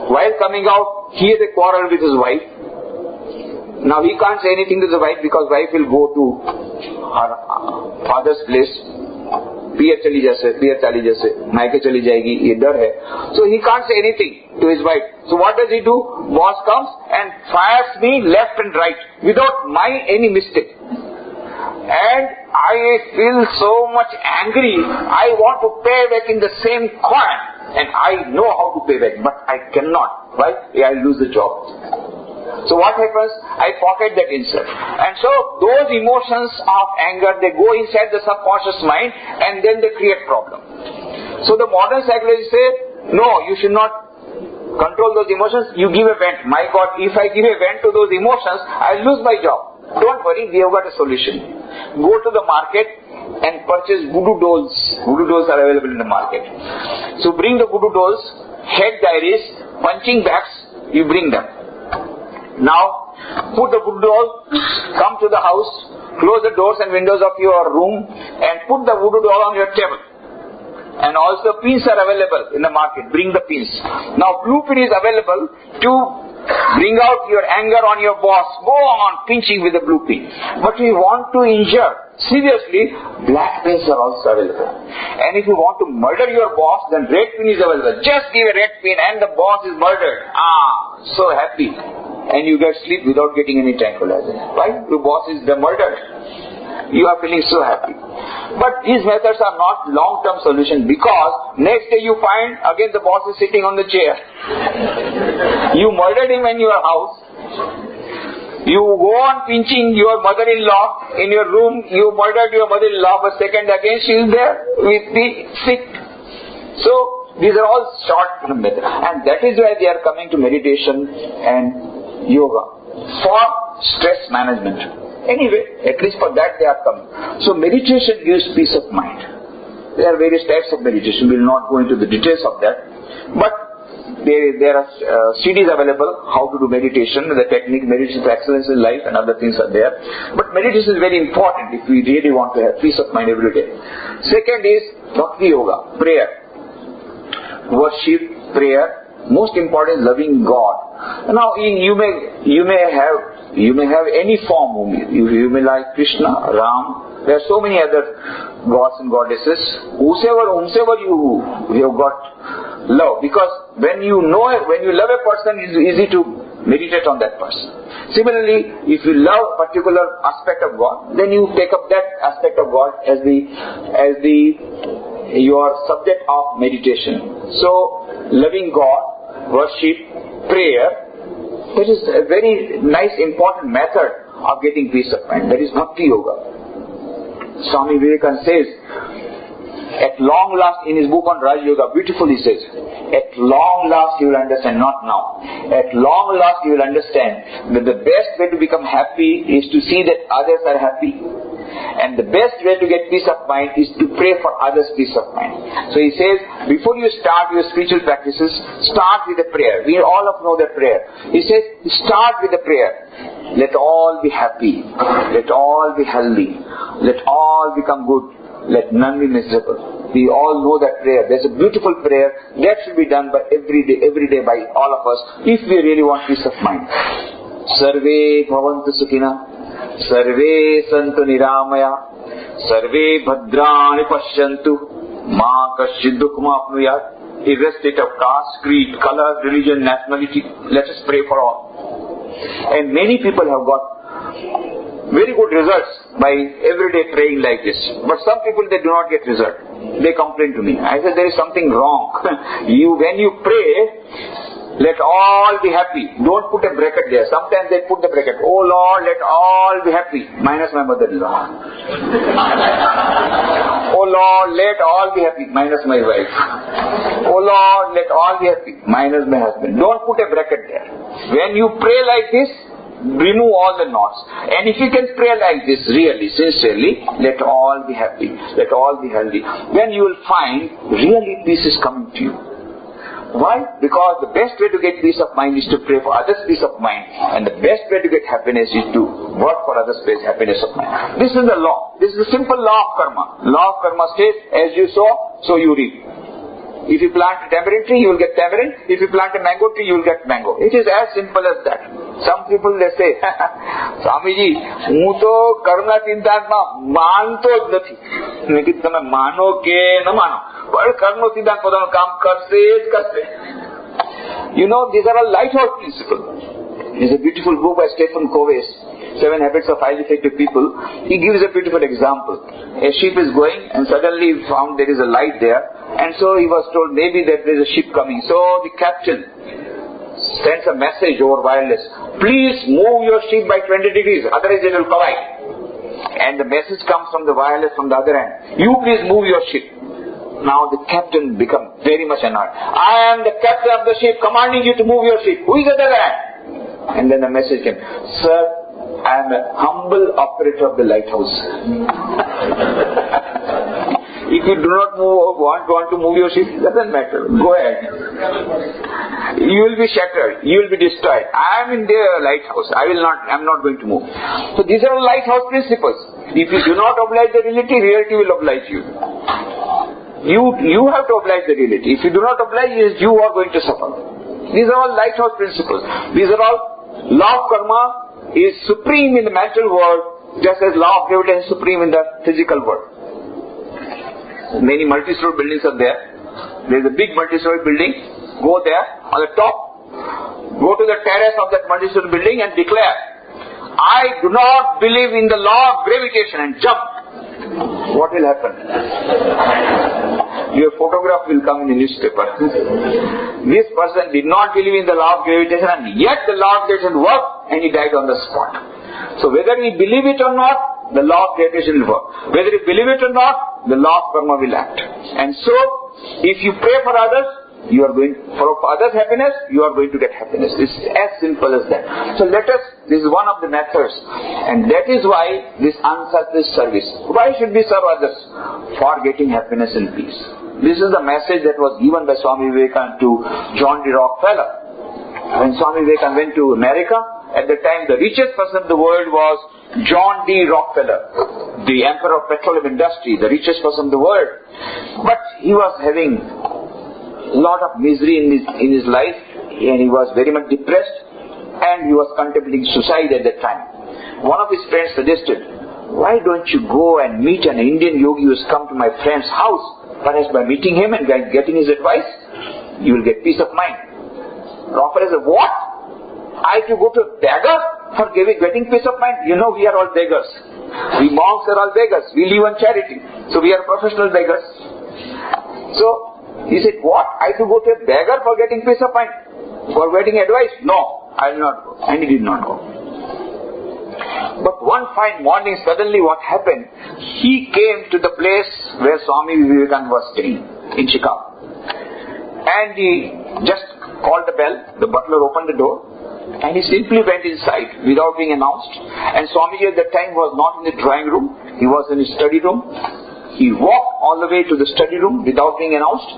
While coming out, he has a quarrel with his wife. Now he can't say anything to the wife because wife will go to her father's place. पियर चली जैसे मायके चली जाएगी, ये डर है. So he can't say anything to his wife. So what does he do? Boss comes and fires me left and right without any mistake. And I feel so much angry. I want to pay back in the same coin, and I know how to pay back, but I cannot. Why? I lose the job. So what happens? I pocket that insult. And so those emotions of anger, they go inside the subconscious mind and then they create problem. So the modern psychologists say, no, you should not control those emotions. You give a vent. My God, if I give a vent to those emotions, I'll lose my job. Don't worry, we have got a solution. Go to the market and purchase voodoo dolls. Voodoo dolls are available in the market. So bring the voodoo dolls, head diaries, punching bags, you bring them. Now, put the voodoo doll, come to the house, close the doors and windows of your room and put the voodoo doll on your table. And also pins are available in the market. Bring the pins. Now, blue pin is available to bring out your anger on your boss. Go on pinching with the blue pin. But if you want to injure seriously, black pins are also available. And if you want to murder your boss, then red pin is available. Just give a red pin and the boss is murdered. So happy. And you get sleep without getting any tranquilizer. Why? Your boss is murdered. You are feeling so happy. But these methods are not long-term solution because next day you find again the boss is sitting on the chair. You murdered him in your house. You go on pinching your mother-in-law in your room. You murdered your mother-in-law, but second again she is there with the sick. So these are all short-term methods, and that is why they are coming to meditation and yoga. for stress management. Anyway, at least for that they are coming. So meditation gives peace of mind. There are various types of meditation. We will not go into the details of that. But there are CDs available, how to do meditation, the technique, meditation for excellence in life, and other things are there. But meditation is very important if we really want to have peace of mind every day. Second is Bhakti Yoga, prayer. Worship, prayer. Most important is loving God. Now you may have any form. You may like Krishna, Ram. There are so many other gods and goddesses. Whosoever you have got love, because when you love a person, it is easy to meditate on that person. Similarly, if you love a particular aspect of God, then you take up that aspect of God as your subject of meditation. So, loving God, worship, prayer, that is a very nice, important method of getting peace of mind. That is Bhakti Yoga. Swami Vivekananda says, at long last, in his book on Raj Yoga, beautifully says, at long last you will understand, not now. At long last you will understand that the best way to become happy is to see that others are happy. And the best way to get peace of mind is to pray for others' peace of mind. So he says, before you start your spiritual practices, start with a prayer. We all know that prayer. He says, start with a prayer. Let all be happy. Let all be healthy. Let all become good. Let none be miserable. We all know that prayer. There's a beautiful prayer that should be done by every day by all of us if we really want peace of mind. Sarve bhavantu sukhina. Sarve santu niramaya. Sarve bhadrani pashyantu. Ma kaschid dukhma apnuyat. Irrespective of caste, creed, color, religion, nationality, let us pray for all. And many people have got very good results by everyday praying like this. But some people, they do not get result. They complain to me. I said, there is something wrong. When you pray, let all be happy. Don't put a bracket there. Sometimes they put the bracket. Oh Lord, let all be happy. Minus my mother-in-law. Oh Lord, let all be happy. Minus my wife. Oh Lord, let all be happy. Minus my husband. Don't put a bracket there. When you pray like this, remove all the knots. And if you can pray like this really, sincerely, let all be happy, let all be healthy, then you will find really peace is coming to you. Why? Because the best way to get peace of mind is to pray for others' peace of mind, and the best way to get happiness is to work for others' happiness of mind. This is the law. This is the simple law of karma. Law of karma says, as you sow, so you reap. If you plant a tamarind tree, you will get tamarind. If you plant a mango tree, you will get mango. It is as simple as that. Some people, they say, Swamiji, હું તો કર્મના સિદ્ધાંતમાં માનતો જ નથી. મેં કીધું તમે માનો કે ન માનો, પણ કર્મનો સિદ્ધાંત પોતાનું કામ કરશે જ કરશે. You know, these are all lighthouse principles. There's a beautiful book by Stephen Covey's, 7 Habits of Highly Effective People. He gives a beautiful example. A ship is going and suddenly he found there is a light there, and so he was told maybe that there is a ship coming. So the captain sends a message over wireless. Please move your ship by 20 degrees, otherwise it will collide. And the message comes from the wireless from the other end. You please move your ship. Now the captain becomes very much annoyed. I am the captain of the ship commanding you to move your ship. Who is the other end? And then the message came. Sir, I am a humble operator of the lighthouse. If you do not want to move your ship, doesn't matter. Go ahead. You will be shattered. You will be destroyed. I am in the lighthouse. I am not going to move. So these are lighthouse principles. If you do not oblige the reality will oblige you. You have to oblige the reality. If you do not oblige, you are going to suffer. These are all lighthouse principles. These are all law of karma is supreme in the material world, just as law of gravity is supreme in the physical world. Many multi-story buildings are there. There is a big multi-story building. Go there on the top. Go to the terrace of that multi-story building and declare, I do not believe in the law of gravitation, and jump. What will happen? Your photograph will come in the newspaper. This person did not believe in the law of gravitation, and yet the law of gravitation worked, and he died on the spot. So whether we believe it or not, the law of gravitation will work. Whether we believe it or not, the law of karma will act. And so, if you pray for others, you are going, for others' happiness, you are going to get happiness. It's as simple as that. So this is one of the methods. And that is why this unselfish service. Why should we serve others? For getting happiness and peace. This is the message that was given by Swami Vivekananda to John D. Rockefeller. When Swami Vivekananda went to America, at the time the richest person in the world was John D. Rockefeller, the emperor of petroleum industry, the richest person in the world. But he was having a lot of misery in his life, and he was very much depressed, and he was contemplating suicide at that time. One of his friends suggested, why don't you go and meet an Indian yogi who has come to my friend's house? Perhaps by meeting him and getting his advice, you will get peace of mind. Rockefeller said, what? I have to go to a beggar for getting peace of mind? You know, we are all beggars. We monks are all beggars. We live on charity. So we are professional beggars. So he said, what? I have to go to a beggar for getting peace of mind? For getting advice? No, I will not go. And he did not go. But one fine morning, suddenly what happened? He came to the place where Swami Vivekananda was staying, in Chicago. And he just called the bell. The butler opened the door. And he simply went inside without being announced. And Swamiji at that time was not in the drawing room. He was in his study room. He walked all the way to the study room without being announced.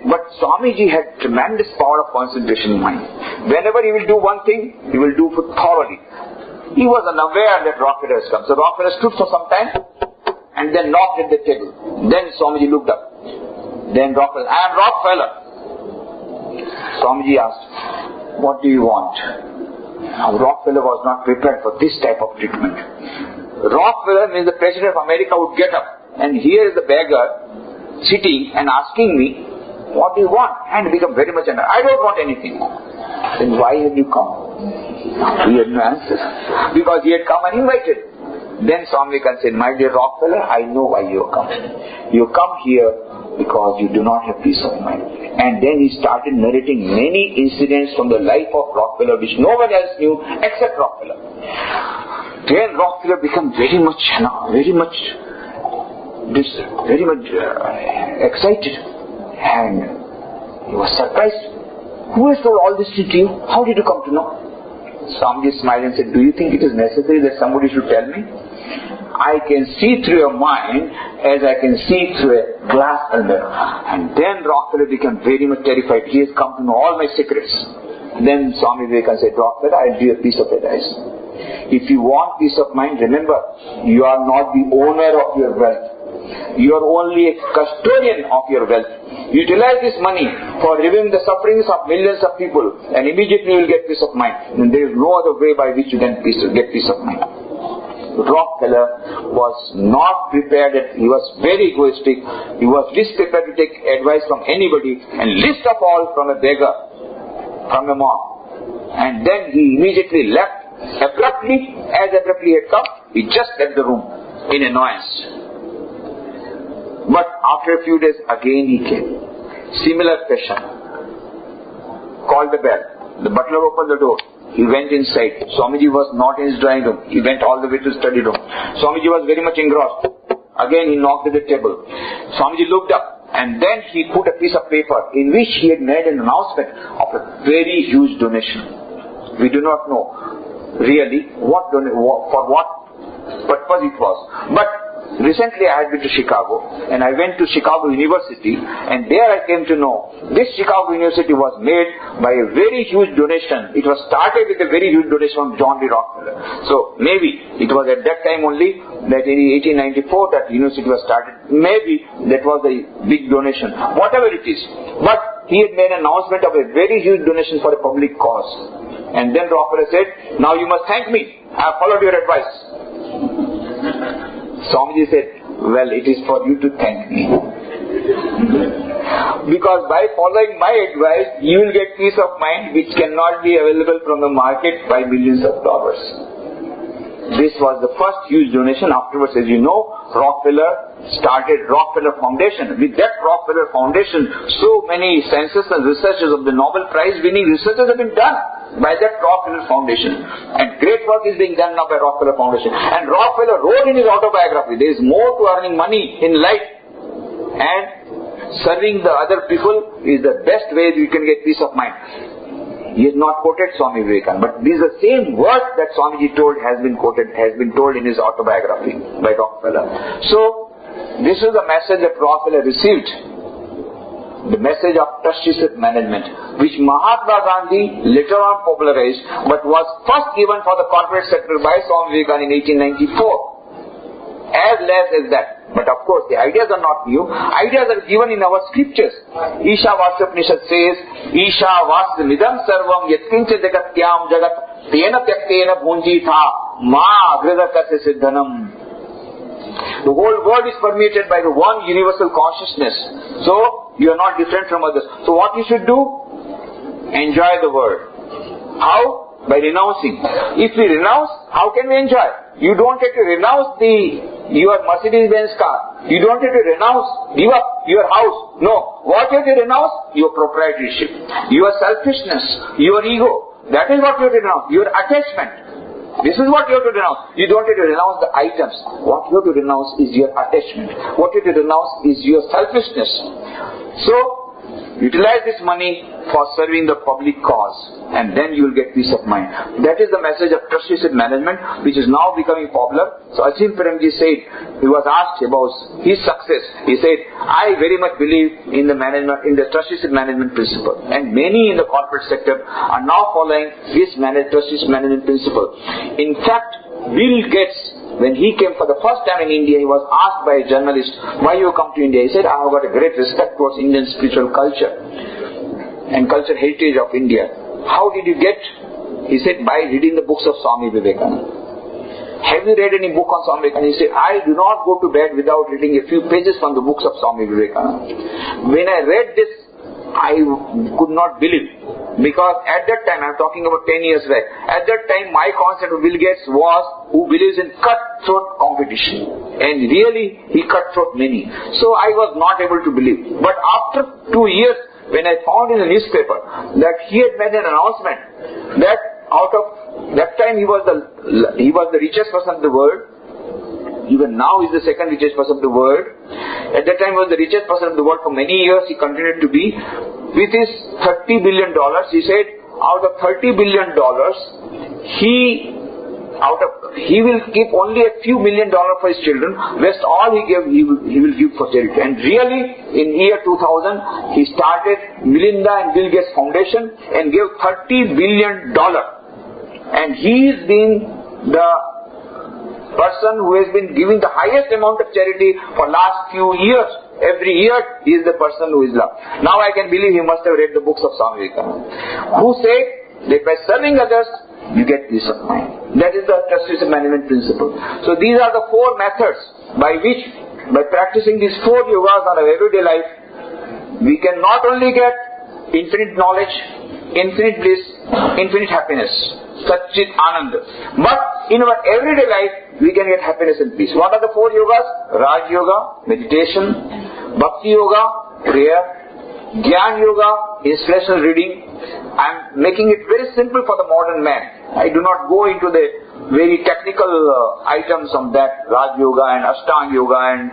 But Swamiji had tremendous power of concentration in mind. Whenever he will do one thing, he will do it thoroughly. He was unaware that Rockefeller has come. So Rockefeller stood for some time and then knocked at the table. Then Swamiji looked up. Then Rockefeller, I am Rockefeller. Swamiji asked, what do you want? Now, Rockefeller was not prepared for this type of treatment. Rockefeller means the President of America would get up, and here is the beggar sitting and asking me, what do you want? And become very much angry. I don't want anything. Then why have you come? He had no answer. Because he had come uninvited. Then Swami Vivekananda said, my dear Rockefeller, I know why you have come. You come here because you do not have peace of mind. And then he started narrating many incidents from the life of Rockefeller which no one else knew except Rockefeller. Then Rockefeller became very much excited, and he was surprised. Who has told all this to you? How did you come to know? Swamiji smiled and said, do you think it is necessary that somebody should tell me? I can see through your mind as I can see through a glass mirror. And then Rockefeller became very much terrified. He has come to know all my secrets. Then Swami Vivekananda said, Rockefeller, I'll give you a piece of advice. If you want peace of mind, remember, you are not the owner of your wealth. You are only a custodian of your wealth. Utilize this money for relieving the sufferings of millions of people, and immediately you will get peace of mind. And there is no other way by which you can get peace of mind. Rockefeller was not prepared. He was very egoistic. He was least prepared to take advice from anybody, and least of all from a beggar, from a monk. And then he immediately left abruptly. As abruptly he had come, he just left the room in annoyance. But after a few days again he came. Similar question. Called the bell. The butler opened the door. He went inside. Swamiji was not in his drawing room. He went all the way to the study room. Swamiji was very much engrossed. Again he knocked at the table. Swamiji looked up, and then he put a piece of paper in which he had made an announcement of a very huge donation. We do not know really for what purpose it was. But recently I had been to Chicago, and I went to Chicago University, and there I came to know this Chicago University was made by a very huge donation. It was started with a very huge donation from John D. Rockefeller. So maybe it was at that time only, that in 1894 that university was started. Maybe that was a big donation. Whatever it is. But he had made an announcement of a very huge donation for a public cause. And then Rockefeller said, now you must thank me. I have followed your advice. Swamiji said, well, it is for you to thank me. Because by following my advice, you will get peace of mind which cannot be available from the market by millions of dollars. This was the first huge donation. Afterwards, as you know, Rockefeller started Rockefeller Foundation. With that Rockefeller Foundation, so many scientists and researchers of the Nobel Prize winning researchers have been done by that Rockefeller Foundation. And great work is being done now by Rockefeller Foundation. And Rockefeller wrote in his autobiography, there is more to earning money in life. And serving the other people is the best way you can get peace of mind. He has not quoted Swami Vivekananda, but this is the same word that Swamiji told has been told in his autobiography by Rockefeller. So, this is the message that Rockefeller received. The message of trusteeship management, which Mahatma Gandhi later on popularized, but was first given for the corporate sector by Swami Vivekananda in 1894. As less as that. But of course, the ideas are not new. Ideas are given in our scriptures. Isha Vasyupanishad says, Isha Vasyamidam Sarvam Yatkincha Jagatyam Jagat Tena Tyaktena Bhunjitha Ma Agradakasya Siddhanam. The whole world is permeated by the one universal consciousness. So, you are not different from others. So what you should do? Enjoy the world. How? By renouncing. If we renounce, how can we enjoy? You don't have to renounce your Mercedes-Benz car. You don't have to give up your house. No. What you have to renounce? Your proprietorship. Your selfishness. Your ego. That is what you have to renounce. Your attachment. This is what you have to renounce. You don't have to renounce the items. What you have to renounce is your attachment. What you have to renounce is your selfishness. So, utilize this money for serving the public cause, and then you will get peace of mind. That is the message of trusteeship management, which is now becoming popular. So Asim Premji said, he was asked about his success. He said, I very much believe in the trusteeship management principle, and many in the corporate sector are now following this trusteeship management principle. In fact, Bill Gates, when he came for the first time in India, he was asked by a journalist, why you come to India? He said, I have got a great respect towards Indian spiritual culture and cultural heritage of India. How did you get? He said, by reading the books of Swami Vivekananda. Have you read any book on Swami Vivekananda? He said, I do not go to bed without reading a few pages from the books of Swami Vivekananda. When I read this, I could not believe. Because at that time, I'm talking about 10 years back, at that time my concept of Bill Gates was who believes in cutthroat competition. And really, he cutthroat many. So I was not able to believe. But after 2 years, when I found in the newspaper that he had made an announcement that out of that time he was the richest person in the world. Even now he is the second richest person of the world. At that time he was the richest person of the world for many years. He continued to be. With his $30 billion, he said, out of $30 billion, he will keep only a few $1 million for his children. Rest all he will give for charity. And really, in year 2000, he started Melinda and Bill Gates Foundation and gave $30 billion. And he is being the person who has been giving the highest amount of charity for last few years. Every year, he is the person who is loved. Now I can believe he must have read the books of Swami Vivekananda, who said that by serving others, you get peace of mind. That is the trusteeship management principle. So these are the 4 methods by which, by practicing these 4 yogas on our everyday life, we can not only get infinite knowledge, infinite bliss, infinite happiness, Satchit Anand, but in our everyday life, we can get happiness and peace. What are the 4 yogas? Raj Yoga, meditation, Bhakti Yoga, prayer, Gyan Yoga, inspirational reading. I am making it very simple for the modern man. I do not go into the very technical items of that Raj Yoga and Ashtanga Yoga and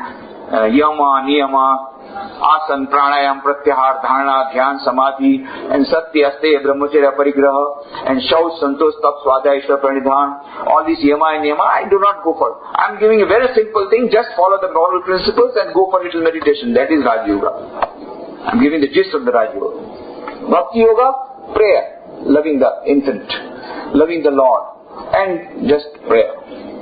Yama, Niyama, Asan, Pranayam, Pratyahar, Dharana, Dhyan, Samadhi, and Satya, Asteya, Brahmacharya, Parigraha, and Shaus, Santosh, Tap, Swadhyaya, Ishwar, Pranidhan, all these Yama and Niyama, I do not go for. I am giving a very simple thing, just follow the moral principles and go for little meditation. That is Raj Yoga. I am giving the gist of the Raj Yoga. Bhakti Yoga, prayer, loving the infinite, loving the Lord, and just prayer.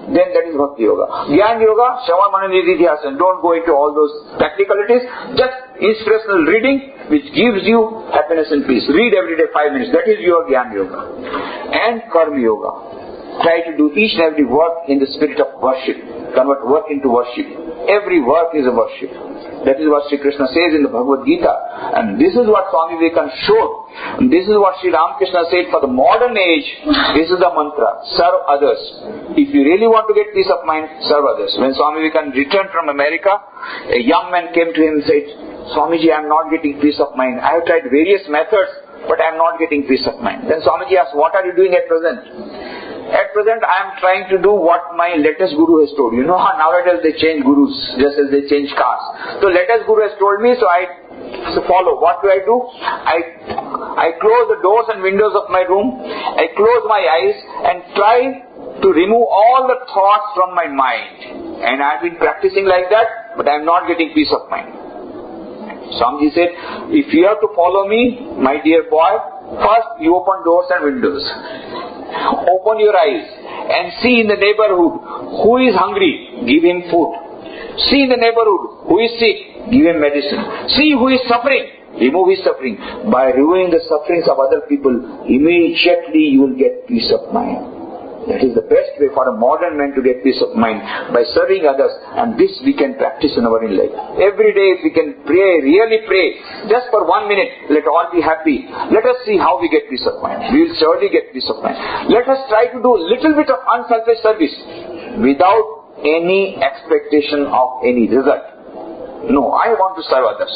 Then that is Bhakti Yoga. Gyan Yoga, Shravan Manana Nididhyasana. Don't go into all those technicalities. Just inspirational reading which gives you happiness and peace. Read every day 5 minutes. That is your Gyan Yoga. And Karma Yoga. Try to do each and every work in the spirit of worship. Convert work into worship. Every work is a worship. That is what Sri Krishna says in the Bhagavad Gita. And this is what Swami Vivekananda showed. And this is what Sri Ramakrishna said for the modern age. This is the mantra. Serve others. If you really want to get peace of mind, serve others. When Swami Vivekananda returned from America, a young man came to him and said, Swamiji, I am not getting peace of mind. I have tried various methods, but I am not getting peace of mind. Then Swamiji asked, what are you doing at present? At present, I am trying to do what my latest guru has told. You know how nowadays they change gurus, just as they change cars. So latest guru has told me, so I So follow. What do? I close the doors and windows of my room. I close my eyes and try to remove all the thoughts from my mind. And I've been practicing like that, but I'm not getting peace of mind. Swamiji said, if you have to follow me, my dear boy, first you open doors and windows. Open your eyes and see in the neighborhood who is hungry, give him food. See in the neighborhood who is sick, give him medicine. See who is suffering, remove his suffering. By removing the sufferings of other people, immediately you will get peace of mind. That is the best way for a modern man to get peace of mind, by serving others, and this we can practice in our own life. Every day if we can pray, really pray, just for 1 minute, let all be happy. Let us see how we get peace of mind. We will surely get peace of mind. Let us try to do a little bit of unselfish service without any expectation of any result. No, I want to serve others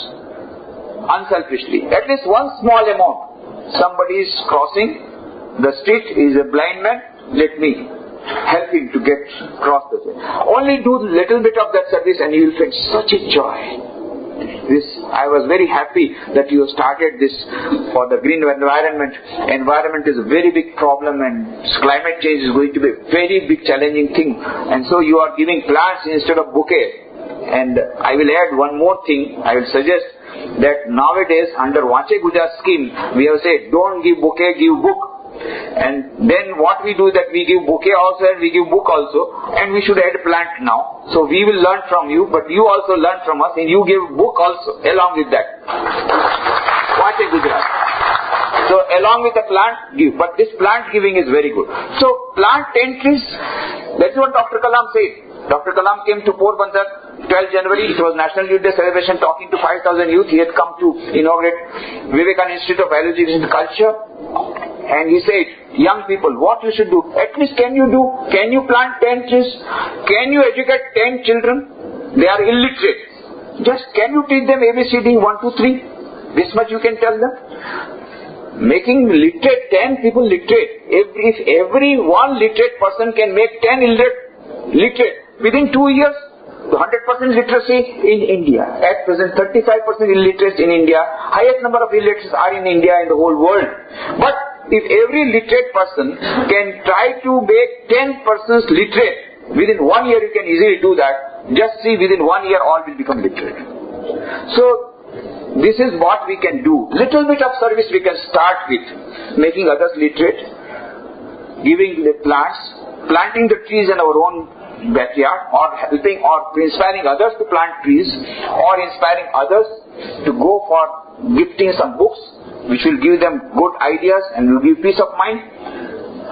unselfishly. At least one small amount. Somebody is crossing the street, is a blind man. Let me help him to get across the way. Only do little bit of that service and you will feel such a joy. I was very happy that you started this for the green environment. Environment is a very big problem, and climate change is going to be a very big challenging thing. And so you are giving plants instead of bouquet. And I will add one more thing. I will suggest that nowadays under Vache Guja scheme, we have said don't give bouquet, give book. And then what we do is that we give bouquet also and we give book also, and we should add plant now. So we will learn from you, but you also learn from us, and you give book also along with that. What a Gujarat. So along with the plant, give. But this plant giving is very good. So plant 10 trees. That's what Dr. Kalam said. Dr. Kalam came to Porbandar 12 January. It was National Youth Day celebration, talking to 5,000 youth. He had come to inaugurate Vivekananda Institute of Biology and Culture. And he said, young people, what you should do? At least can you plant 10 trees? Can you educate 10 children? They are illiterate. Just can you teach them ABCD 1, 2, 3? This much you can tell them. Making literate 10 people literate. If every one literate person can make 10 literate within 2 years, 100% literacy in India. At present, 35% illiterates in India. Highest number of illiterates are in India and the whole world. But if every literate person can try to make 10 persons literate, within 1 year you can easily do that. Just see, within 1 year all will become literate. So, this is what we can do. Little bit of service we can start with. Making others literate, giving the plants, planting the trees in our own backyard, or helping or inspiring others to plant trees, or inspiring others to go for gifting some books which will give them good ideas and will give peace of mind.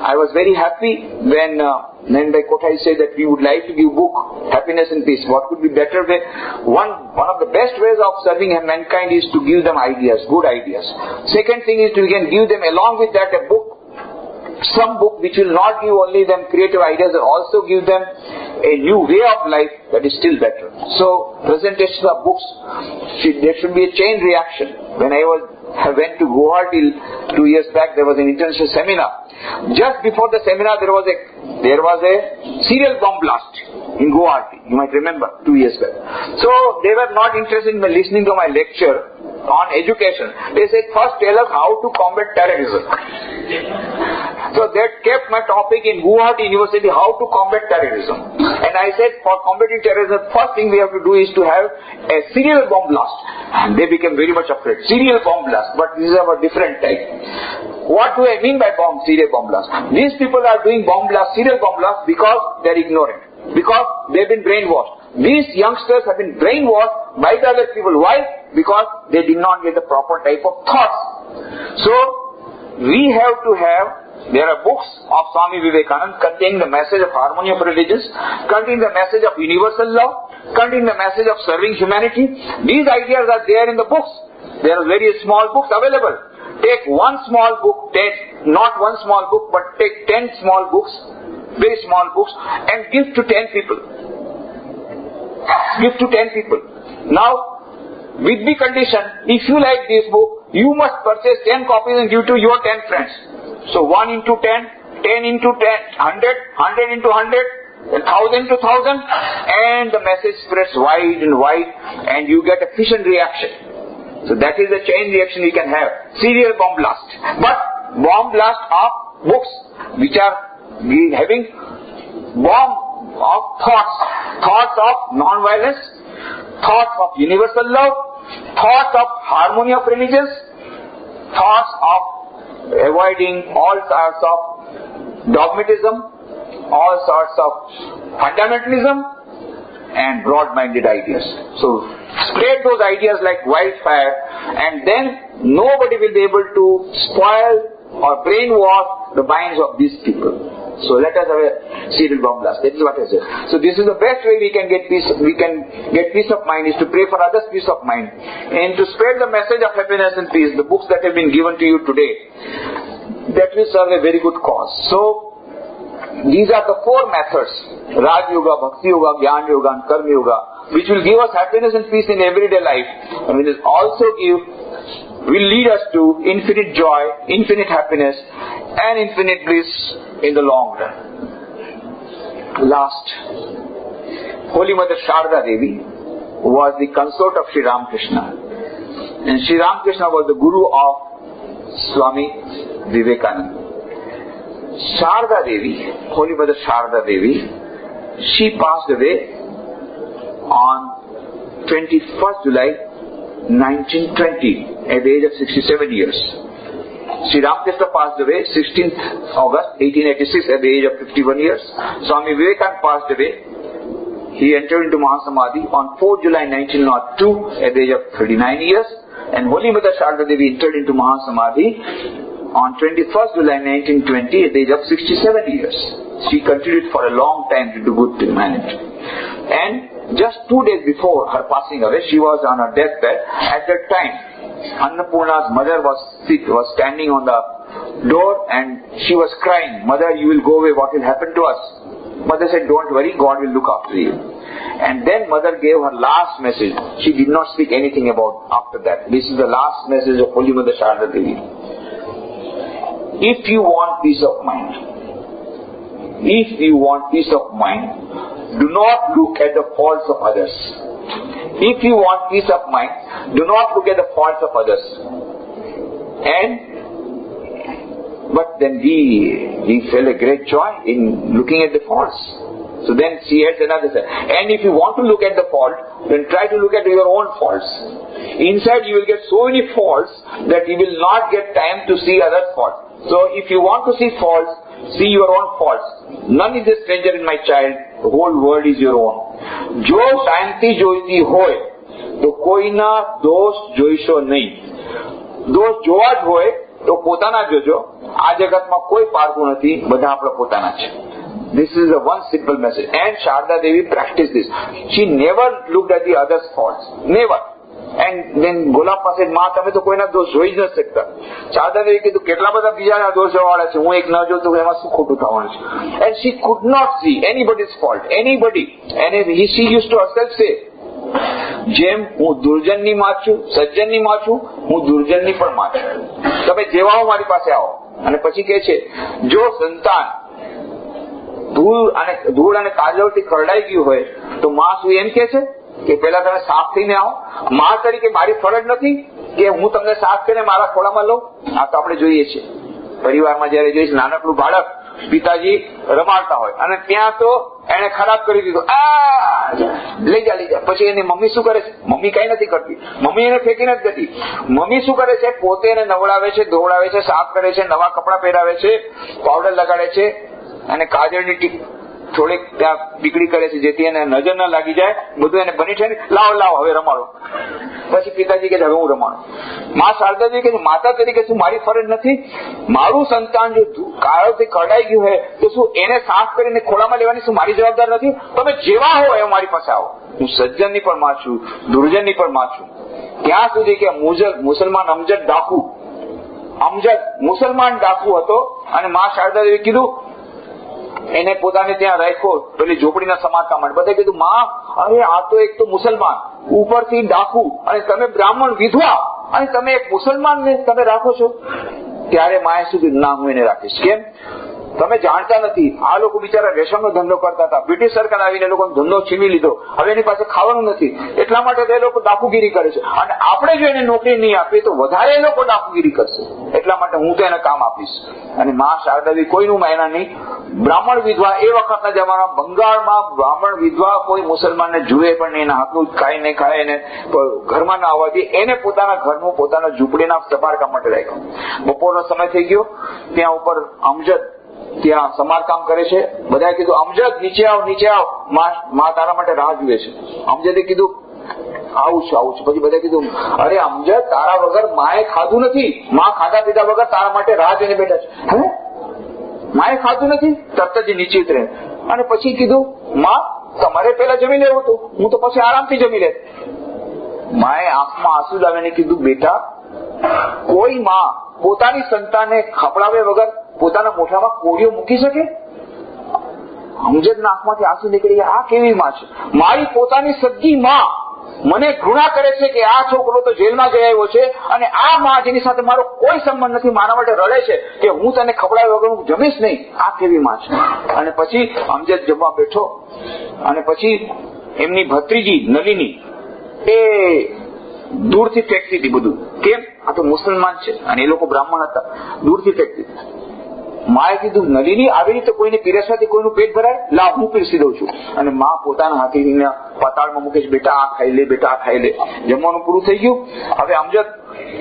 I was very happy when Nanbai Kothai said that we would like to give book Happiness and Peace. What could be better way? One of the best ways of serving mankind is to give them ideas, good ideas. Second thing is we can give them along with that a book, some book which will not give only them creative ideas, but also give them a new way of life that is still better. So presentation of books, there should be a chain reaction. When I went to Guwahati 2 years back, there was an international seminar. Just before the seminar, there was a serial bomb blast in Guwahati. You might remember 2 years back. So they were not interested in listening to my lecture on education. They said, first tell us how to combat terrorism. So that kept my topic in Guwahati University, how to combat terrorism. And I said, for combating terrorism, first thing we have to do is to have a serial bomb blast. And they became very much afraid. Serial bomb blast, but this is of a different type. What do I mean by serial bomb blast? These people are doing bomb blast, serial bomb blast, because they are ignorant. Because they have been brainwashed. These youngsters have been brainwashed by the other people. Why? Because they did not get the proper type of thoughts. So, we have to have, there are books of Swami Vivekananda containing the message of harmony of religions, containing the message of universal law, containing the message of serving humanity. These ideas are there in the books. There are very small books available. Take one small book, not one small book, but take 10 small books, very small books, and give to 10 people. Give to 10 people. Now, with the condition, if you like this book, you must purchase 10 copies and give to your 10 friends. So 1 into 10, 10 into 10, 100, 100 into 100, 1,000 into 1,000, and the message spreads wide and wide, and you get a fission reaction. So that is the chain reaction we can have. Serial bomb blast. But bomb blast of books which are having bomb of thoughts of non-violence, thoughts of universal love, thoughts of harmony of religions, thoughts of avoiding all sorts of dogmatism, all sorts of fundamentalism and broad-minded ideas. So spread those ideas like wildfire, and then nobody will be able to spoil or brainwash the minds of these people. So let us have a serial bomb blast. That is what I said. So this is the best way we can get peace. We can get peace of mind is to pray for others' peace of mind and to spread the message of happiness and peace. The books that have been given to you today, that will serve a very good cause. So these are the four methods: Raj Yoga, Bhakti Yoga, Jnana Yoga, and Karma Yoga, which will give us happiness and peace in everyday life, and will also will lead us to infinite joy, infinite happiness, and infinite bliss in the long run. Last, Holy Mother Sharda Devi was the consort of Sri Ramakrishna, and Sri Ramakrishna was the guru of Swami Vivekananda. Sharda Devi, Holy Mother Sharda Devi, she passed away on 21st July 1920 at the age of 67 years. Sri Ramakrishna passed away 16th August 1886 at the age of 51 years. Swami Vivekananda passed away. He entered into Mahasamadhi on 4th July 1902 at the age of 39 years. And Holy Mother Sharda Devi entered into Mahasamadhi on 21st July 1920 at the age of 67 years. She continued for a long time to do good to humanity. And just 2 days before her passing away, she was on her deathbed. At that time, Annapurna's mother was sick, was standing on the door, and she was crying, "Mother, you will go away, what will happen to us?" Mother said, "Don't worry, God will look after you." And then mother gave her last message. She did not speak anything about after that. This is the last message of Holy Mother Sharda Devi. If you want peace of mind, do not look at the faults of others. If you want peace of mind, do not look at the faults of others. But then we feel a great joy in looking at the faults. So then she adds another side. And if you want to look at the fault, then try to look at your own faults. Inside you will get so many faults that you will not get time to see others' faults. So if you want to see faults, see your own faults. None is a stranger in my child. The whole world is your own. Jo શાંતિ જોઈતી હોય તો કોઈના દોષ જોઈશો નહીં. દોષ જોવા જ હોય તો પોતાના જોજો. આ જગતમાં કોઈ પારકું નથી, બધા આપણા પોતાના છે. This is the one simple message. And Sharda Devi practiced this. She never looked at the other's faults. Never. And then Golap said, "Ma, તમે તો કોઈના દોષ જોઈ જ નથી શકતા." શારદા દેવી કીધું, કેટલા બધા બીજાના દોષ જોવાવાળા છે, હું એક ન જોઉં તો એમાં શું ખોટું થવાનું છે? And she could not see anybody's fault, anybody. And she used to herself say, જેમ હું દુર્જનની માં છું, સજ્જનની માં છું, હું દુર્જનની પણ માં છું. તમે જેવા હો મારી પાસે આવો. અને પછી કહે છે, જો સંતાન ધૂળ અને કાજળથી ખરડાઈ ગયું હોય તો માં શું એમ કે છે કે પેલા તમે સાફ થઈને આવો? માં તરીકે મારી ફરજ નથી કે હું તમને સાફ કરીને મારા ખોળામાં લઉં? આ તો આપણે જોઈએ છીએ પરિવારમાં. જયારે જોઈશ નાનકડું બાળક પિતાજી રમાડતા હોય અને ત્યાં તો એને ખરાબ કરી દીધું, લઈ જા. પછી એની મમ્મી શું કરે છે? મમ્મી કઈ નથી કરતી, મમ્મી એને ફેંકી નથી દેતી. મમ્મી શું કરે છે? પોતે એને નવડાવે છે, ધોવડાવે છે, સાફ કરે છે, નવા કપડા પહેરાવે છે, પાવડર લગાડે છે અને કાજળની ટીપ થોડીક ત્યાં બીકડી કરે છે જેથી એને નજર ન લાગી જાય. બધું એને બની છે, લાવો હવે રમાડો. પછી પિતાજી કે હવે હું રમાડું. માં શારદાજી કે માતા તરીકે શું મારી ફરજ નથી? મારું સંતાન જો કાળોથી ખરડાઈ ગયું હોય તો શું એને સાફ કરીને ખોળામાં લેવાની શું મારી જવાબદાર નથી? તમે જેવા હો એ મારી પાસે આવો. હું સજ્જનની પણ માં છું, દુર્જનની પણ માં છું. ત્યાં સુધી કે મુસલમાન અમજદ ડાકુ, મુસલમાન ડાકુ હતો અને માં શારદાદેવી કીધું એને પોતાને ત્યાં રાખ્યો પેલી ઝોપડીના સમારકામ માટે. બધા કીધું, માં અરે આ તો એક તો મુસલમાન, ઉપરથી ડાકુ, અને તમે બ્રાહ્મણ વિધવા, અને તમે એક મુસલમાન ને તમે રાખો છો? ત્યારે માએ શું કીધું, ના હું એને રાખીશ. કેમ? તમે જાણતા નથી. આ લોકો બિચારા રેશમનો ધંધો કરતા હતા. બ્રિટિશ સરકાર આવીને એ લોકોનો ધંધો છીનવી લીધો. હવે એની પાસે ખાવાનું નથી, એટલા માટે એ લોકો ડાકુગીરી કરે છે. અને આપણે જો એને નોકરી નહીં આપીએ તો વધારે એ લોકો ડાકુગીરી કરશે. એટલા માટે હું તો એને કામ આપીશ. અને મા શારદાદેવી કોઈનું માયના નહીં. બ્રાહ્મણ વિધવા એ વખતના જમાનામાં બંગાળમાં બ્રાહ્મણ વિધવા કોઈ મુસલમાનને જુએ પણ નહીં, એના હાથનું ખાય નહીં ખાય, એને ઘરમાં ના આવવા દે. એને પોતાના ઘરનું પોતાના ઝૂંપડીના સમારકામ માટે રાખ્યું. બપોરનો સમય થઈ ગયો, ત્યાં ઉપર અમજદ ત્યાં સમારકામ કરે છે. બધાએ કીધું અમજદ નીચે આવ, નીચે આવ, માં તારા માટે રાહ જુએ છે. અમજદે કીધું આવું છું, આવું છું. પછી બધા કીધું અરે અમજદ, તારા વગર માએ ખાધું નથી, માં ખાધા પીધા વગર તારા માટે રાહ જોઈને બેઠા છે. હે, માએ ખાધું નથી? તરત જ નીચે ઉતરે અને પછી કીધું માં તમારે પેલા જમી લેવું હતું, હું તો પછી આરામથી જમી લે. માએ આંખમાં આંસુ લાવીને કીધું બેટા, કોઈ માં પોતાની સંતાનને ખવડાવે વગર પોતાના મોઢામાં કોળીઓ મૂકી શકે? અમજદના આંખમાંથી આંસુ નીકળી. આ કેવી માં છે? મારી પોતાની સગી માં મને ઘૃણા કરે છે કે આ છોકરો તો જેલમાં જઈ આવ્યો છે, અને આ માં જેની સાથે મારો કોઈ સંબંધ નથી મારા માટે રડે છે કે હું તને ખવડાવ્યા વગર હું જમીશ નહીં. આ કેવી માં છે? અને પછી અમજદ જમવા બેઠો અને પછી એમની ભત્રીજી નલિની એ દૂરથી ફેંકતી હતી બધું. કેમ? આ તો મુસલમાન છે અને એ લોકો બ્રાહ્મણ હતા. દૂરથી ફેંકતી. માએ કીધું નલિની આવી રીતે કોઈને પીરસવાથી કોઈનું પેટ ભરાય? લાવ, હું પીરસી દઉં છું. અને માં પોતાના હાથીને પાતાળમાં મૂકે છે. બેટા આ ખાઈ લે, બેટા આ ખાઈ લે. જમવાનું પૂરું થઈ ગયું. હવે અમજદ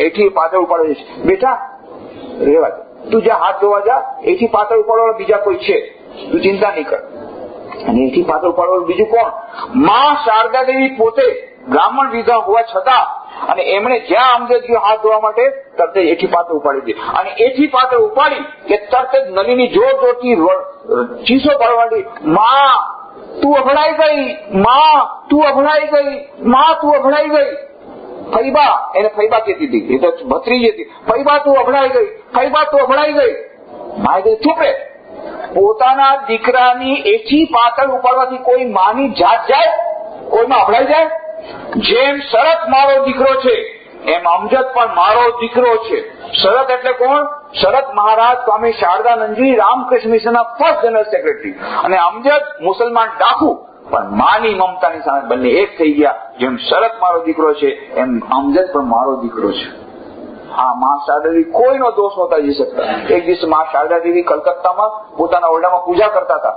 એથી પાતળ ઉપાડે છે. બેટા રેવા દે, તું જ્યાં હાથ ધોવા જા, એથી પાતળ ઉપાડવા બીજા કોઈ છે, તું ચિંતા નહીં કર. અને એથી પાતળ ઉપાડવા બીજું કોણ? માં શારદા દેવી પોતે બ્રાહ્મણ વિધવા હોવા છતાં, અને એમણે જ્યાં અમજદ ગયો હાથ ધોવા માટે, તરત જ એથી પાત્ર ઉપાડી દે. અને એથી પાત્ર ઉપાડી કે તરત જ નલિની જોર જોરથી ચીસો પાડવાની, માં તું અભડાઈ ગઈ, માં તું અભડાઈ ગઈ, માં તું અભડાઈ ગઈ. ફૈબા, એને ફૈબા કહેતી હતી, એ તો ભત્રીજી હતી. ફૈબા તું અભડાઈ ગઈ, ફૈબા તું અભડાઈ ગઈ. માએ કીધું ચૂપ રે. પોતાના દીકરાની એથી પાતળ ઉપાડવાથી કોઈ માની જાત જાય? કોઈમાં અભડાઈ જાય? જેમ શરત મારો દીકરો છે એમ અમજદ પણ મારો દીકરો છે. શરત એટલે કોણ? શરત મહારાજ સ્વામી શારદાનંદજી રામકૃષ્ણ મિશનના ફર્સ્ટ જનરલ સેક્રેટરી. અને અમજદ મુસલમાન ડાકુ, પણ માની મમતાની સામે બંને એક થઈ ગયા. જેમ શરત મારો દીકરો છે એમ અમજદ પણ મારો દીકરો છે. હા, મા શારદાદેવી કોઈનો દોષ નહોતા જઈ શકતા. એક દિવસ મા શારદાદેવી કલકત્તામાં પોતાના ઓરડામાં પૂજા કરતા હતા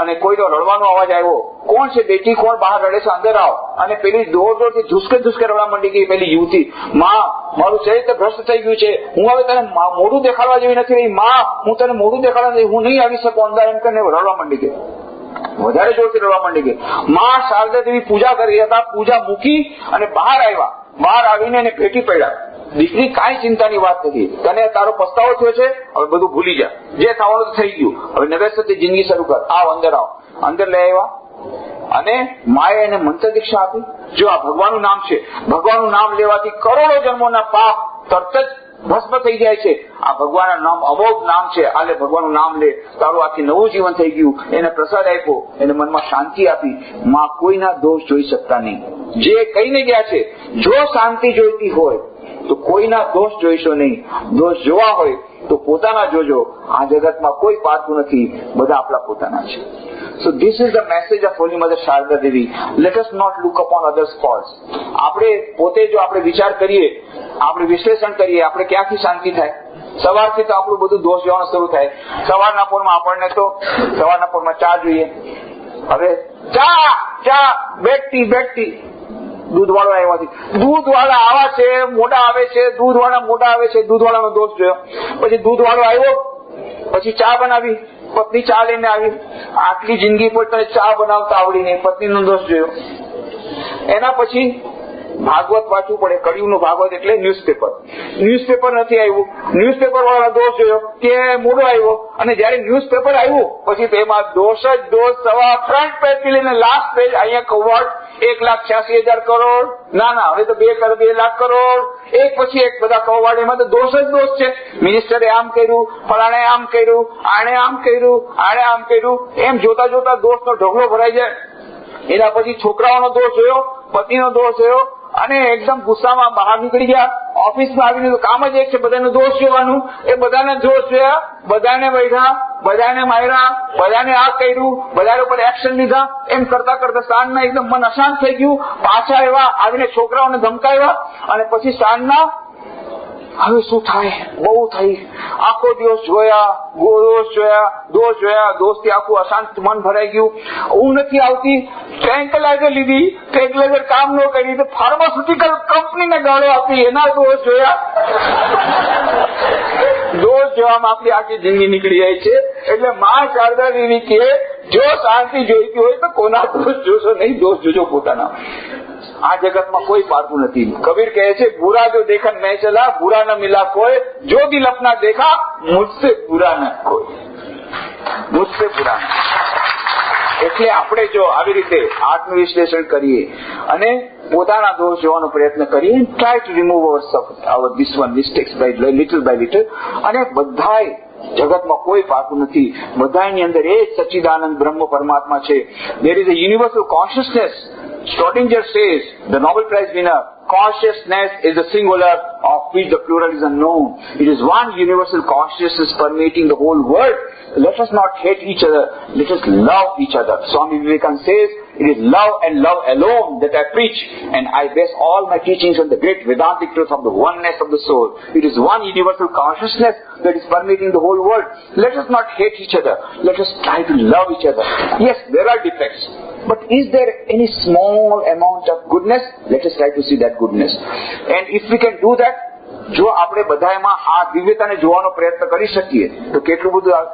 અને કોઈનો રડવાનો અવાજ આવ્યો. કોણ છે બેટી? કોણ બહાર રડે છે? અંદર આવો. અને પેલી દોર દોરથી ધુસકે ધુસકે રડવા માંડી ગઈ પેલી યુવતી. માં, મારું ચરિત્ર ભ્રષ્ટ થઈ ગયું છે, હું હવે તને મોઢું દેખાડવા જેવી નથી રહી. માં, હું તને મોઢું દેખાડવા હું નહીં આવી શકું અંદર, એમ કરીને રડવા માંડી ગઈ. વધારે જોરથી રડવા માંડી ગઈ. મા શારદાદેવી પૂજા કરી હતા. પૂજા મૂકી અને બહાર આવ્યા. બહાર આવીને એને ભેટી પડ્યા. દીકરી, કાંઈ ચિંતાની વાત નથી, તને તારો પસ્તાવો થયો છે, હવે બધું ભૂલી જા, જે થવાનું તો થઈ ગયું, હવે નવેસરથી જિંદગી શરૂ કર. આવ, અંદર આવ. અંદર લઈ આવ્યા અને માએ એને મંત્ર દીક્ષા આપી. જો આ ભગવાનનું નામ છે, ભગવાનનું નામ લેવાથી કરોડો જન્મોના પાપ તરત જ ભસ્મ થઈ જાય છે. આ ભગવાનનું નામ અમોઘ નામ છે, આલે ભગવાનનું નામ લે, તારું આથી નવું જીવન થઈ ગયું. એને પ્રસાદ આપ્યો, એને મનમાં શાંતિ આપી. માં કોઈના દોષ જોઈ શકતા નહીં. જે કહીને ગયા છે, જો શાંતિ જોઈતી હોય તો કોઈના દોષ જોઈશો નહીં. દોષ જોવા હોય તો પોતાના જોજો. આ જગતમાં કોઈ પારકું નથી, બધા આપણા પોતાના છે. So this is the message of Holy Mother Sharda Devi. Let us not look upon others' faults. આપણે પોતે જો આપણે વિચાર કરીએ, આપણે વિશ્લેષણ કરીએ, આપણે ક્યાંથી શાંતિ થાય? સવારથી તો આપણું બધું દોષ જોવાનું શરૂ થાય. સવારના પોરમાં આપણને તો સવારના પોરમાં ચા જોઈએ. હવે ચા બેઠતી દૂધ વાળો આવ્યો નથી, દૂધ વાળા આવા છે, મોઢા આવે છે, દૂધ વાળા મોઢા આવે છે, દૂધ વાળાનો દોષ જોયો. પછી દૂધ વાળો આવ્યો, પછી ચા બનાવી, પત્ની ચા લઈને આવી. આટલી જિંદગી પર તને ચા બનાવતા આવડી નહીં, પત્નીનો દોષ જોયો. એના પછી ભાગવત વાંચવું પડે. કળિયુગનું ભાગવત એટલે ન્યૂઝપેપર નથી આવ્યું. ન્યૂઝપેપર વાળા દોષ જોયો કે મોડો આવ્યો. અને જયારે ન્યૂઝપેપર આવ્યું પછી તેમાં દોષ જ દોષ. સવા ફ્રન્ટ પેજ થી લઈને લાસ્ટ પેજ, અહીંયા કવર્ડ 1,86,000 કરોડ, ના હવે તો 2 લાખ કરોડ, એક પછી એક બધા કવર્ડ. એમાં તો દોષ જ દોષ છે. મિનિસ્ટરે આમ કર્યું, ફલાણે આમ કર્યું, આણે આમ કર્યું, એમ જોતા જોતા દોષનો ઢગલો ભરાઈ જાય. એના પછી છોકરાઓનો દોષ જોયો, પતિનો દોષ જોયો અને એકદમ ગુસ્સામાં બહાર નીકળી ગયા. ઓફિસમાં આવીને કામ જ એક છે, બધાનો દોષ જોવાનું. એ બધાને દોષ જોયા, બધાને બેઠા, બધાને માર્યા, બધાને આ કર્યું, બધા ઉપર એક્શન લીધા. એમ કરતા કરતા સાંજના એકદમ મન અશાંત થઈ ગયું. પાછા એવા આવીને છોકરાઓને ધમકાવ્યા અને પછી સાંજના હવે શું થાય, બહુ થઈ. આખો દિવસ જોયા, દોષ જોયા, દોષથી આખું અશાંત મન ભરાઈ ગયું. ઊંઘ નથી આવતી. ટ્રેન્કલાઇઝર લીધી, ટ્રેન્કલાઇઝર કામ ન કરી તો ફાર્માસ્યુટિકલ કંપનીને ગાળો આપી, એના દોષ જોયા. દોષ જોવામાં આપણી આખી જિંદગી નીકળી જાય છે. એટલે માં શારદા દેવી કે જો શાંતિ જોઈતી હોય તો કોના દોષ જોશો નહીં, દોષ જોજો પોતાના. આ જગતમાં કોઈ પારતું નથી. કબીર કહે છે બુરા જો દેખન મેં ચલા, બુરા ન મિલા કોઈ, જો દિલ અપના દેખા મુझसे बुरा न कोई, मुझसे बुरा न. એટલે આપણે જો આવી રીતે આત્મવિશ્લેષણ કરીએ અને પોતાના દોષ જોવાનો પ્રયત્ન કરીએ, try to remove our this one mistakes by little, અને બધાય જગતમાં કોઈ પાકું નથી. બધાની અંદર એ સચ્ચિદાનંદ બ્રહ્મ પરમાત્મા છે. There is a universal consciousness. Schrödinger says, the Nobel Prize winner, consciousness is the singular of which the plural is unknown. It is one universal consciousness permeating the whole world. Let us not hate each other. Let us love each other. Swami Vivekananda says, it is love and love alone that I preach, and I base all my teachings on the great Vedantic truth of the oneness of the soul. It is one universal consciousness that is permeating the whole world. Let us not hate each other. Let us try to love each other. Yes, there are defects. But is there any small amount of goodness? Let us try to see that goodness. And if we can do that, જો આપણે બધામાં આ દિવ્યતાને જોવાનો પ્રયત્ન કરી શકીએ તો કેટલું બધું.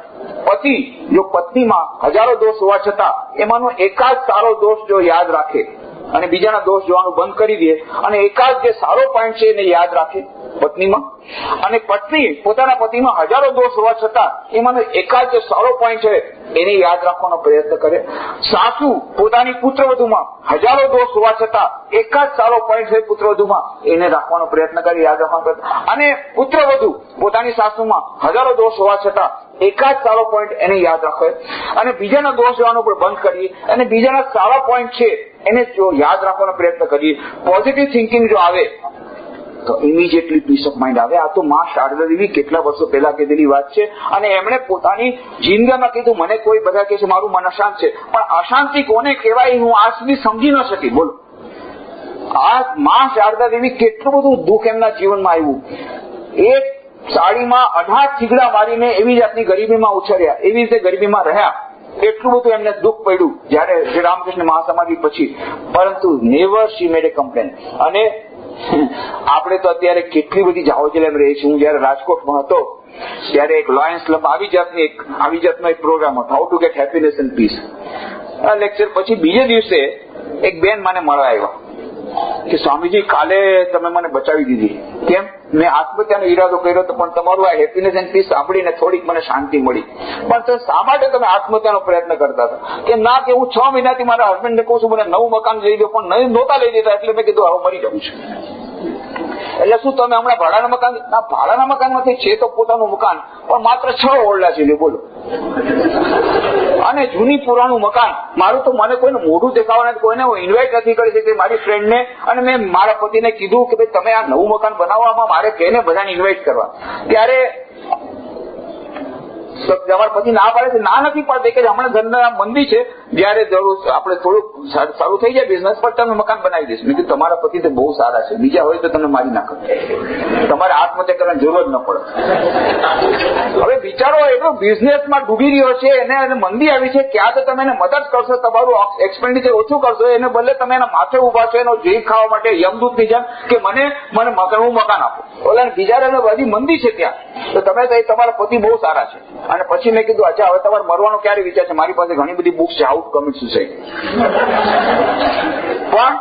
પતિ જો પત્નીમાં હજારો દોષ હોવા છતાં એમાંનો એકાદ સારો દોષ જો યાદ રાખે અને બીજાના દોષ જોવાનું બંધ કરી દે અને એકાદ જે સારો પોઈન્ટ છે એને યાદ રાખે પત્નીમાં, અને પત્ની પોતાના પતિમાં હજારો દોષ હોવા છતાં એમાંનો એકાદ જે સારો પોઈન્ટ છે એને યાદ રાખવાનો પ્રયત્ન કરે. સાસુ પોતાની પુત્રવધુમાં હજારો દોષ હોવા છતાં એકાદ સારો પોઈન્ટ છે પુત્રવધુમાં એને રાખવાનો પ્રયત્ન કરે, યાદ રાખવાનો પ્રયત્ન. અને પુત્રવધુ પોતાની સાસુમાં હજારો દોષ હોવા છતાં એકાદ સારો પોઈન્ટ એને યાદ રાખે અને બીજાના દોષ જોવાનું પણ બંધ કરીએ અને બીજાના સારા પોઈન્ટ છે એને જો યાદ રાખવાનો પ્રયત્ન કરીએ. પોઝિટિવ થિંકિંગ જો આવે તો ઇમિડિયેટલી પીસ ઓફ માઇન્ડ આવે. આ તો માં શારદા દેવી કેટલા વર્ષો પહેલા કીધેલી વાત છે અને એમણે પોતાની જિંદગીમાં કીધું. મને કોઈ બધા કહે છે મારું મન અશાંત છે, પણ અશાંતિ કોને કહેવાય હું આજ સુધી સમજી ન શકી. બોલો, આ માં શારદા દેવી કેટલું બધું દુઃખ એમના જીવનમાં આવ્યું. એક સાડીમાં 18 થીગડા મારીને એવી જાતની ગરીબીમાં ઉછર્યા, એવી રીતે ગરીબીમાં રહ્યા. એટલું બધું એમને દુઃખ પડ્યું જયારે શ્રી રામકૃષ્ણ મહાસમાધિ પછી, પરંતુ નેવર શી મેડ એ કમ્પ્લેન. અને આપણે તો અત્યારે કેટલી બધી જાહોજલામ રહી છે. હું જયારે રાજકોટમાં હતો ત્યારે એક લોયન્સ ક્લબ આવી જાતનો એક પ્રોગ્રામ હતો, how to get happiness and peace. આ લેક્ચર પછી બીજે દિવસે એક બેન મને મળવા આવ્યા કે સ્વામીજી કાલે તમે મને બચાવી દીધી. કેમ? મેં આત્મહત્યાનો ઈરાદો કર્યો હતો પણ તમારું આ હેપીનેસ એન્ડ પીસ સાંભળીને થોડીક મને શાંતિ મળી. પણ તો શા માટે તમે આત્મહત્યાનો પ્રયત્ન કરતા હતા? કે ના, કે હું 6 મહિનાથી મારા હસબન્ડ ને કહું છું મને નવું મકાન લઈ દો, પણ નહોતા લઈ દેતા, એટલે મેં કીધું હવે મરી જાઉં છું. એટલે શું તમે હમણાં ભાડાના મકાન? ના, ભાડાના મકાનમાંથી છે તો પોતાનું મકાન, પણ માત્ર 6 ઓરડા છે. બોલો, અને જૂની પુરાણું મકાન. મારું તો મને કોઈને મોઢું દેખાવા નથી, કોઈને હું ઇન્વાઇટ નથી કરી શકતી મારી ફ્રેન્ડને. અને મેં મારા પતિને કીધું કે ભાઈ તમે આ નવું મકાન બનાવવામાં મારે કેને બધાને ઇન્વાઇટ કરવા. ત્યારે તમારા પતિ ના પાડે છે. ના નથી પાડતી કે હમણાં ધંધા મંદી છે, જયારે જરૂર આપણે થોડુંક સારું થઈ જાય બિઝનેસ પર તમે મકાન બનાવી દઈશ. મેં કીધું તમારા પતિ તો બહુ સારા છે, બીજા હોય તો તમને મારી નાખો, તમારે આત્મહત્યા કરવાની જરૂર જ ન પડે. હવે બિચારો એટલો બિઝનેસમાં ડૂબી રહ્યો છે, એને મંદી આવી છે, ક્યાં તો તમે એને મદદ કરશો, તમારું એક્સપેન્ડિચર ઓછું કરશો, એને બદલે તમે એના માથે ઉભા છો એનો જીવ ખાવા માટે યમદૂત ની જેમ કે મને મકાન આપો. ઓલા બિચારાને બધી મંદી છે ત્યાં, તો તમે તમારા પતિ બહુ સારા છે. અને પછી મેં કીધું અચ્છા હવે તમારે મરવાનો ક્યારે વિચાર છે? મારી પાસે ઘણી બધી બુક્સ છે, હાઉ ટુ કમિટ સુસાઇડ. પણ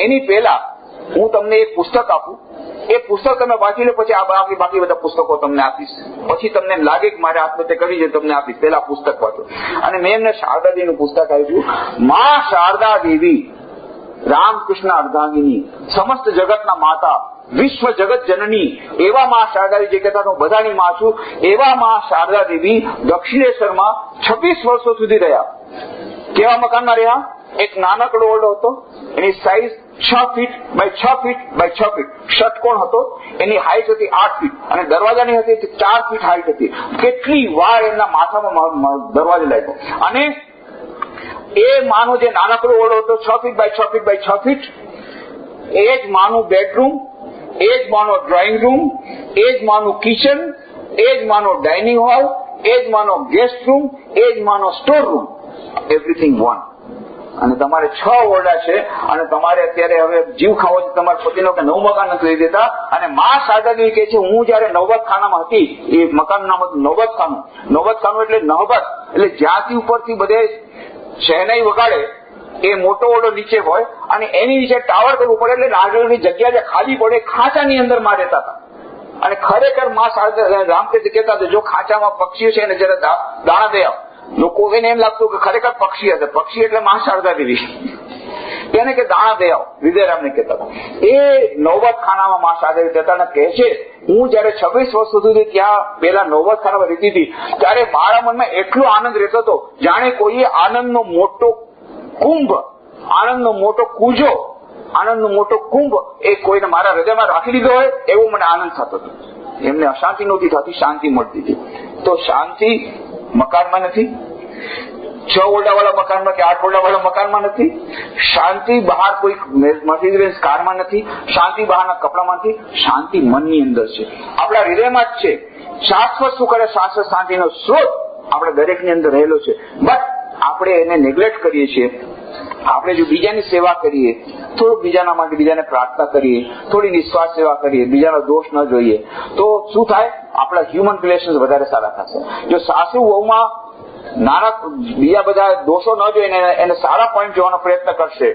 એની પહેલા હું તમને એક પુસ્તક આપું, એ પુસ્તક તમે વાંચી લો, પછી આ બાકી બધા પુસ્તકો તમને આપીશ. પછી તમને લાગે કે મારે આત્મહત્યા કરવી છે તમને આપીશ, પેલા પુસ્તક વાંચો. અને મેં એમને શારદા દેવીનું પુસ્તક આપ્યું, માં શારદા દેવી રામકૃષ્ણ અર્ધાંગિની, સમસ્ત જગતના માતા, વિશ્વ જગત જનની, એવા માં શારદા દેવી, જે કહેતા હું બધાની માં છું, એવા માં શારદા દેવી દક્ષિણેશ્વરમાં 26 વર્ષો સુધી રહ્યા. કેવા મકાનમાં રહ્યા? એક નાનકડો ઓરડો હતો, એની size 6 feet by 6 feet by 6 feet. ષટકોણ હતો, એની હાઈટ હતી 8 ફીટ અને દરવાજાની હતી 4 ફીટ હાઈટ હતી. કેટલી વાર એમના માથામાં દરવાજો લાગ્યો. અને એ માનો જે નાનકડો ઓરડો હતો 6 feet by 6 feet by 6 feet, એ જ માનું બેડરૂમ, એ જ માનો ડ્રોઈંગ રૂમ, એ જ માનું કિચન, એ જ માનો ડાઇનિંગ હોલ, એ જ માનો ગેસ્ટ રૂમ, એ જ માનો સ્ટોર રૂમ, એવરીથિંગ વન. અને તમારે 6 ઓરડા છે અને તમારે અત્યારે હવે જીવ ખાવો છે તમારા પતિનો કે નવું મકાન નથી લઈ દેતા. અને માં શારદાદેવી કહે છે, હું જયારે નવબત ખાનામાં હતી, એ મકાનનું નામ હતું નવબત ખાનું. નવબત ખાનું એટલે નહબત, એટલે જ્યાંથી ઉપરથી બધે શહેનાઈ વગાડે એ મોટો ઓરડો નીચે હોય અને એની નીચે ટાવર કરવું પડે, એટલે નાગરની જગ્યા જે ખાલી પડે ખાંચાની અંદર માં રહેતા હતા. અને ખરેખર માં શારદા રામકૃષ્ણ કહેતા હતા, જો ખાંચામાં પક્ષીઓ છે એને જરા દાણા દે આવ. લોકોને એમ લાગતું કે ખરેખર પક્ષી હતા, પક્ષી એટલે માં શારદા દેવી, એને કે દાણા દે આવ, વિજયરામને કહેતા હતા. એ નવબત ખાનામાં માં શારદા કહેતા અને કહે છે, હું જયારે 26 વર્ષ સુધી ત્યાં પેલા નવબત ખાનામાં રહેતી હતી, ત્યારે મારા મનમાં એટલો આનંદ રહેતો હતો જાણે કોઈએ આનંદનો મોટો કુંભ, આનંદનો મોટો કુજો, આનંદનો મોટો કુંભ એ કોઈને મારા હૃદયમાં રાખી દીધો હોય એવો મને આનંદ થતો હતો. એમને અશાંતિ નહોતી થતી, શાંતિ મળતી હતી. તો શાંતિ મકાનમાં નથી, 6 ઓરડા વાળા મકાનમાં કે 8 ઓરડા વાળા મકાનમાં નથી. શાંતિ બહાર કોઈ મર્સિડીઝ કારમાં નથી, શાંતિ બહારના કપડામાં નથી. શાંતિ મનની અંદર છે, આપણા હૃદયમાં જ છે. શાશ્વત સુખ અને શાશ્વત શાંતિનો સ્ત્રોત આપણે દરેકની અંદર રહેલો છે. બટ આપણે એને નેગ્લેક્ટ કરીએ છીએ. આપણે જો બીજાની સેવા કરીએ, થોડુંક બીજાના માટે બીજાને પ્રાર્થના કરીએ, થોડી નિસ્વાર્થ સેવા કરીએ, બીજાનો દોષ ન જોઈએ, તો શું થાય? આપણા હ્યુમન રિલેશન વધારે સારા થશે. જો સાસુ વહુમાં નાના બીજા બધા દોષો ન જોઈને એને સારા પોઈન્ટ જોવાનો પ્રયત્ન કરશે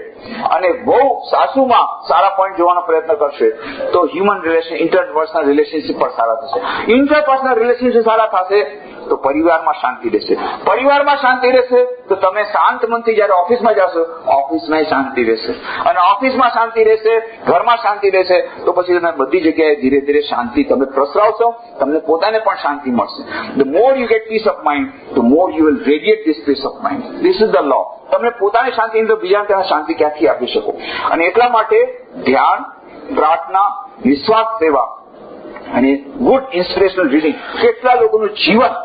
અને બહુ સાસુમાં સારા પોઈન્ટ જોવાનો પ્રયત્ન કરશે, તો હ્યુમન રિલેશન, ઇન્ટરપર્સનલ રિલેશનશીપ પણ સારા થશે. ઇન્ટરપર્સનલ રિલેશનશીપ સારા થશે તો પરિવારમાં શાંતિ રહેશે. પરિવારમાં શાંતિ રહેશે તો તમે શાંત મનથી જયારે ઓફિસમાં જશો, ઓફિસમાં શાંતિ રહેશે. અને ઓફિસમાં શાંતિ રહેશે, ઘરમાં શાંતિ રહેશે, તો પછી તમે બધી જગ્યાએ ધીરે ધીરે શાંતિ તમે પ્રસરાવશો, તમને પોતાને પણ શાંતિ મળશે. The more you get peace of mind, the more you will radiate this peace of mind. This is the law. તમને પોતાની શાંતિ તો બીજાને ત્યાં શાંતિ ક્યાંથી આપી શકો? અને એટલા માટે ધ્યાન, પ્રાર્થના, નિસ્વાર્થ સેવા અને ગુડ ઇન્સ્પિરેશનલ રીડિંગ. કેટલા લોકોનું જીવન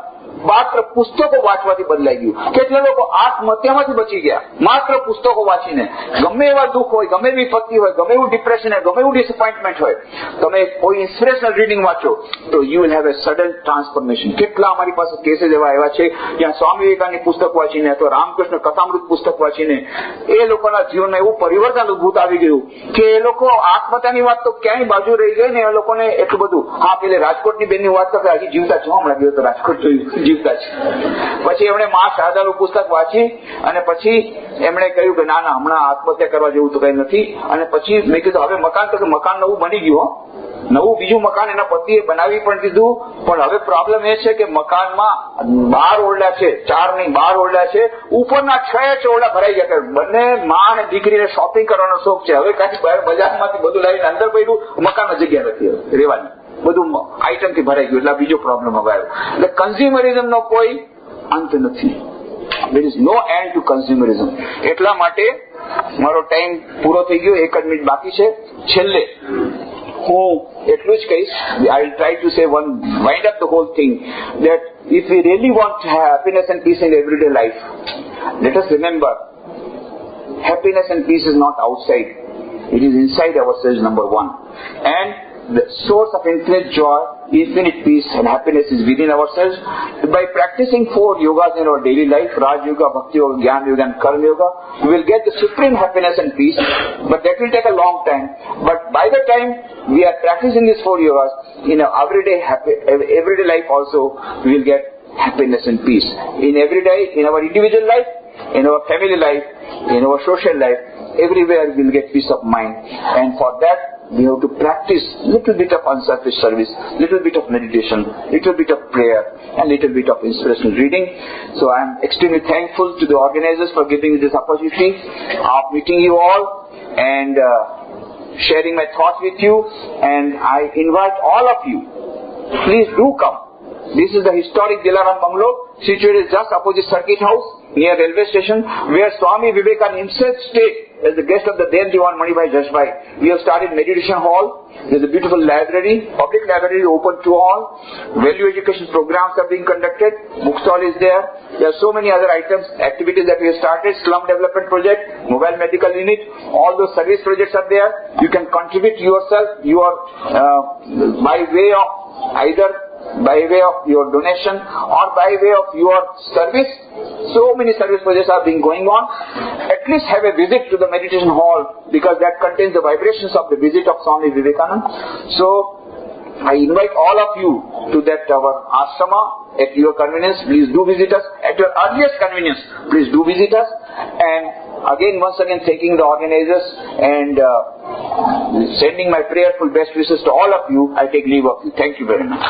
માત્ર પુસ્તકો વાંચવાથી બદલાઈ ગયું. કેટલા લોકો આત્મહત્યામાંથી બચી ગયા માત્ર પુસ્તકો વાંચીને. ગમે એવા દુઃખ હોય, ગમે એવી વિપત્તિ હોય, ગમે એવું ડિપ્રેશન હોય, ગમે એવું ડિસઅપોઇન્ટમેન્ટ હોય, તમે કોઈ ઇન્સ્પિરેશનલ રીડિંગ વાંચો તો you will have a sudden transformation. કેટલા અમારી પાસે કેસીસ એવા આવ્યા છે જ્યાં સ્વામી વિવેકાનંદની પુસ્તક વાંચીને અથવા રામકૃષ્ણ કથામૃત પુસ્તક વાંચીને એ લોકોના જીવનમાં એવું પરિવર્તન ઉદ્ભૂત આવી ગયું કે એ લોકો આત્મહત્યાની વાત તો ક્યાંય બાજુ રહી ગઈ ને એ લોકોને એટલું બધું. હા, પેલે રાજકોટની બેનની વાત કરતા હજી જીવતા છો, હમણાં ગયો તો રાજકોટ જોયું, જીવતા છે. પછી એમણે માં શારદાનું પુસ્તક વાંચી અને પછી એમણે કહ્યું કે ના ના, હમણાં આત્મહત્યા કરવા જેવું તો કઈ નથી. અને પછી મેં કીધું હવે મકાન, તો મકાન નવું બની ગયું, નવું બીજું મકાન એના પતિએ બનાવી પણ દીધું. પણ હવે પ્રોબ્લેમ એ છે કે મકાનમાં 12 ઓરડા છે, 4 નહીં 12 ઓરડા છે, ઉપરના 6 ઓરડા ભરાઈ ગયા. બંને માં અને દીકરીને શોપિંગ કરવાનો શોખ છે. હવે કાંઈ બજારમાંથી બધું લાવીને અંદર પડ્યું, મકાનમાં જગ્યા નથી રહેવાની, બધું આઈટમથી ભરાઈ ગયું. એટલે બીજો પ્રોબ્લેમ હવે આવ્યો. એટલે કન્ઝ્યુમરિઝમ નો કોઈ અંત નથી. There is no end to consumerism. એટલા માટે મારો ટાઈમ પૂરો થઈ ગયો, 1 જ મિનિટ બાકી છે. છેલ્લે હું એટલું જ કહીશ, I will try to say one, wind up the whole thing, that if we really want to have happiness and peace in everyday life, let us remember, happiness and peace is not outside, it is inside ourselves, number one. And the source of infinite joy, infinite peace and happiness is within ourselves. By practicing 4 yogas in our daily life, Raj Yoga, Bhakti Yoga, Jnana Yoga and Karma Yoga, we will get the supreme happiness and peace. But that will take a long time. But by the time we are practicing these 4 yogas, in our everyday life also, we will get happiness and peace. In every day, in our individual life, in our family life, in our social life, everywhere we will get peace of mind. And for that, we have to practice little bit of unselfish service, little bit of meditation, little bit of prayer, and little bit of inspirational reading. So I am extremely thankful to the organizers for giving me this opportunity of meeting you all and sharing my thoughts with you. And I invite all of you, please do come. This is the historic Dilaram Bungalow, situated just opposite Circuit House, near railway station, where Swami Vivekananda himself stayed as the guest of the Then Diwan Manibhai Jashbhai, we have started meditation hall. There is a beautiful library, public library open to all. Value education programs are being conducted. Book stall is there. There are so many other items, activities that we have started. Slum development project, mobile medical unit, all those service projects are there. You can contribute yourself, by way of either by way of your donation or by way of your service. So many service projects are being going on. At least have a visit to the meditation hall, because that contains the vibrations of the visit of Swami Vivekananda. So I invite all of you to that our ashrama at your convenience. Please do visit us. At your earliest convenience, please do visit us. And once again thanking the organizers and sending my prayerful best wishes to all of you. I take leave of you. Thank you very much.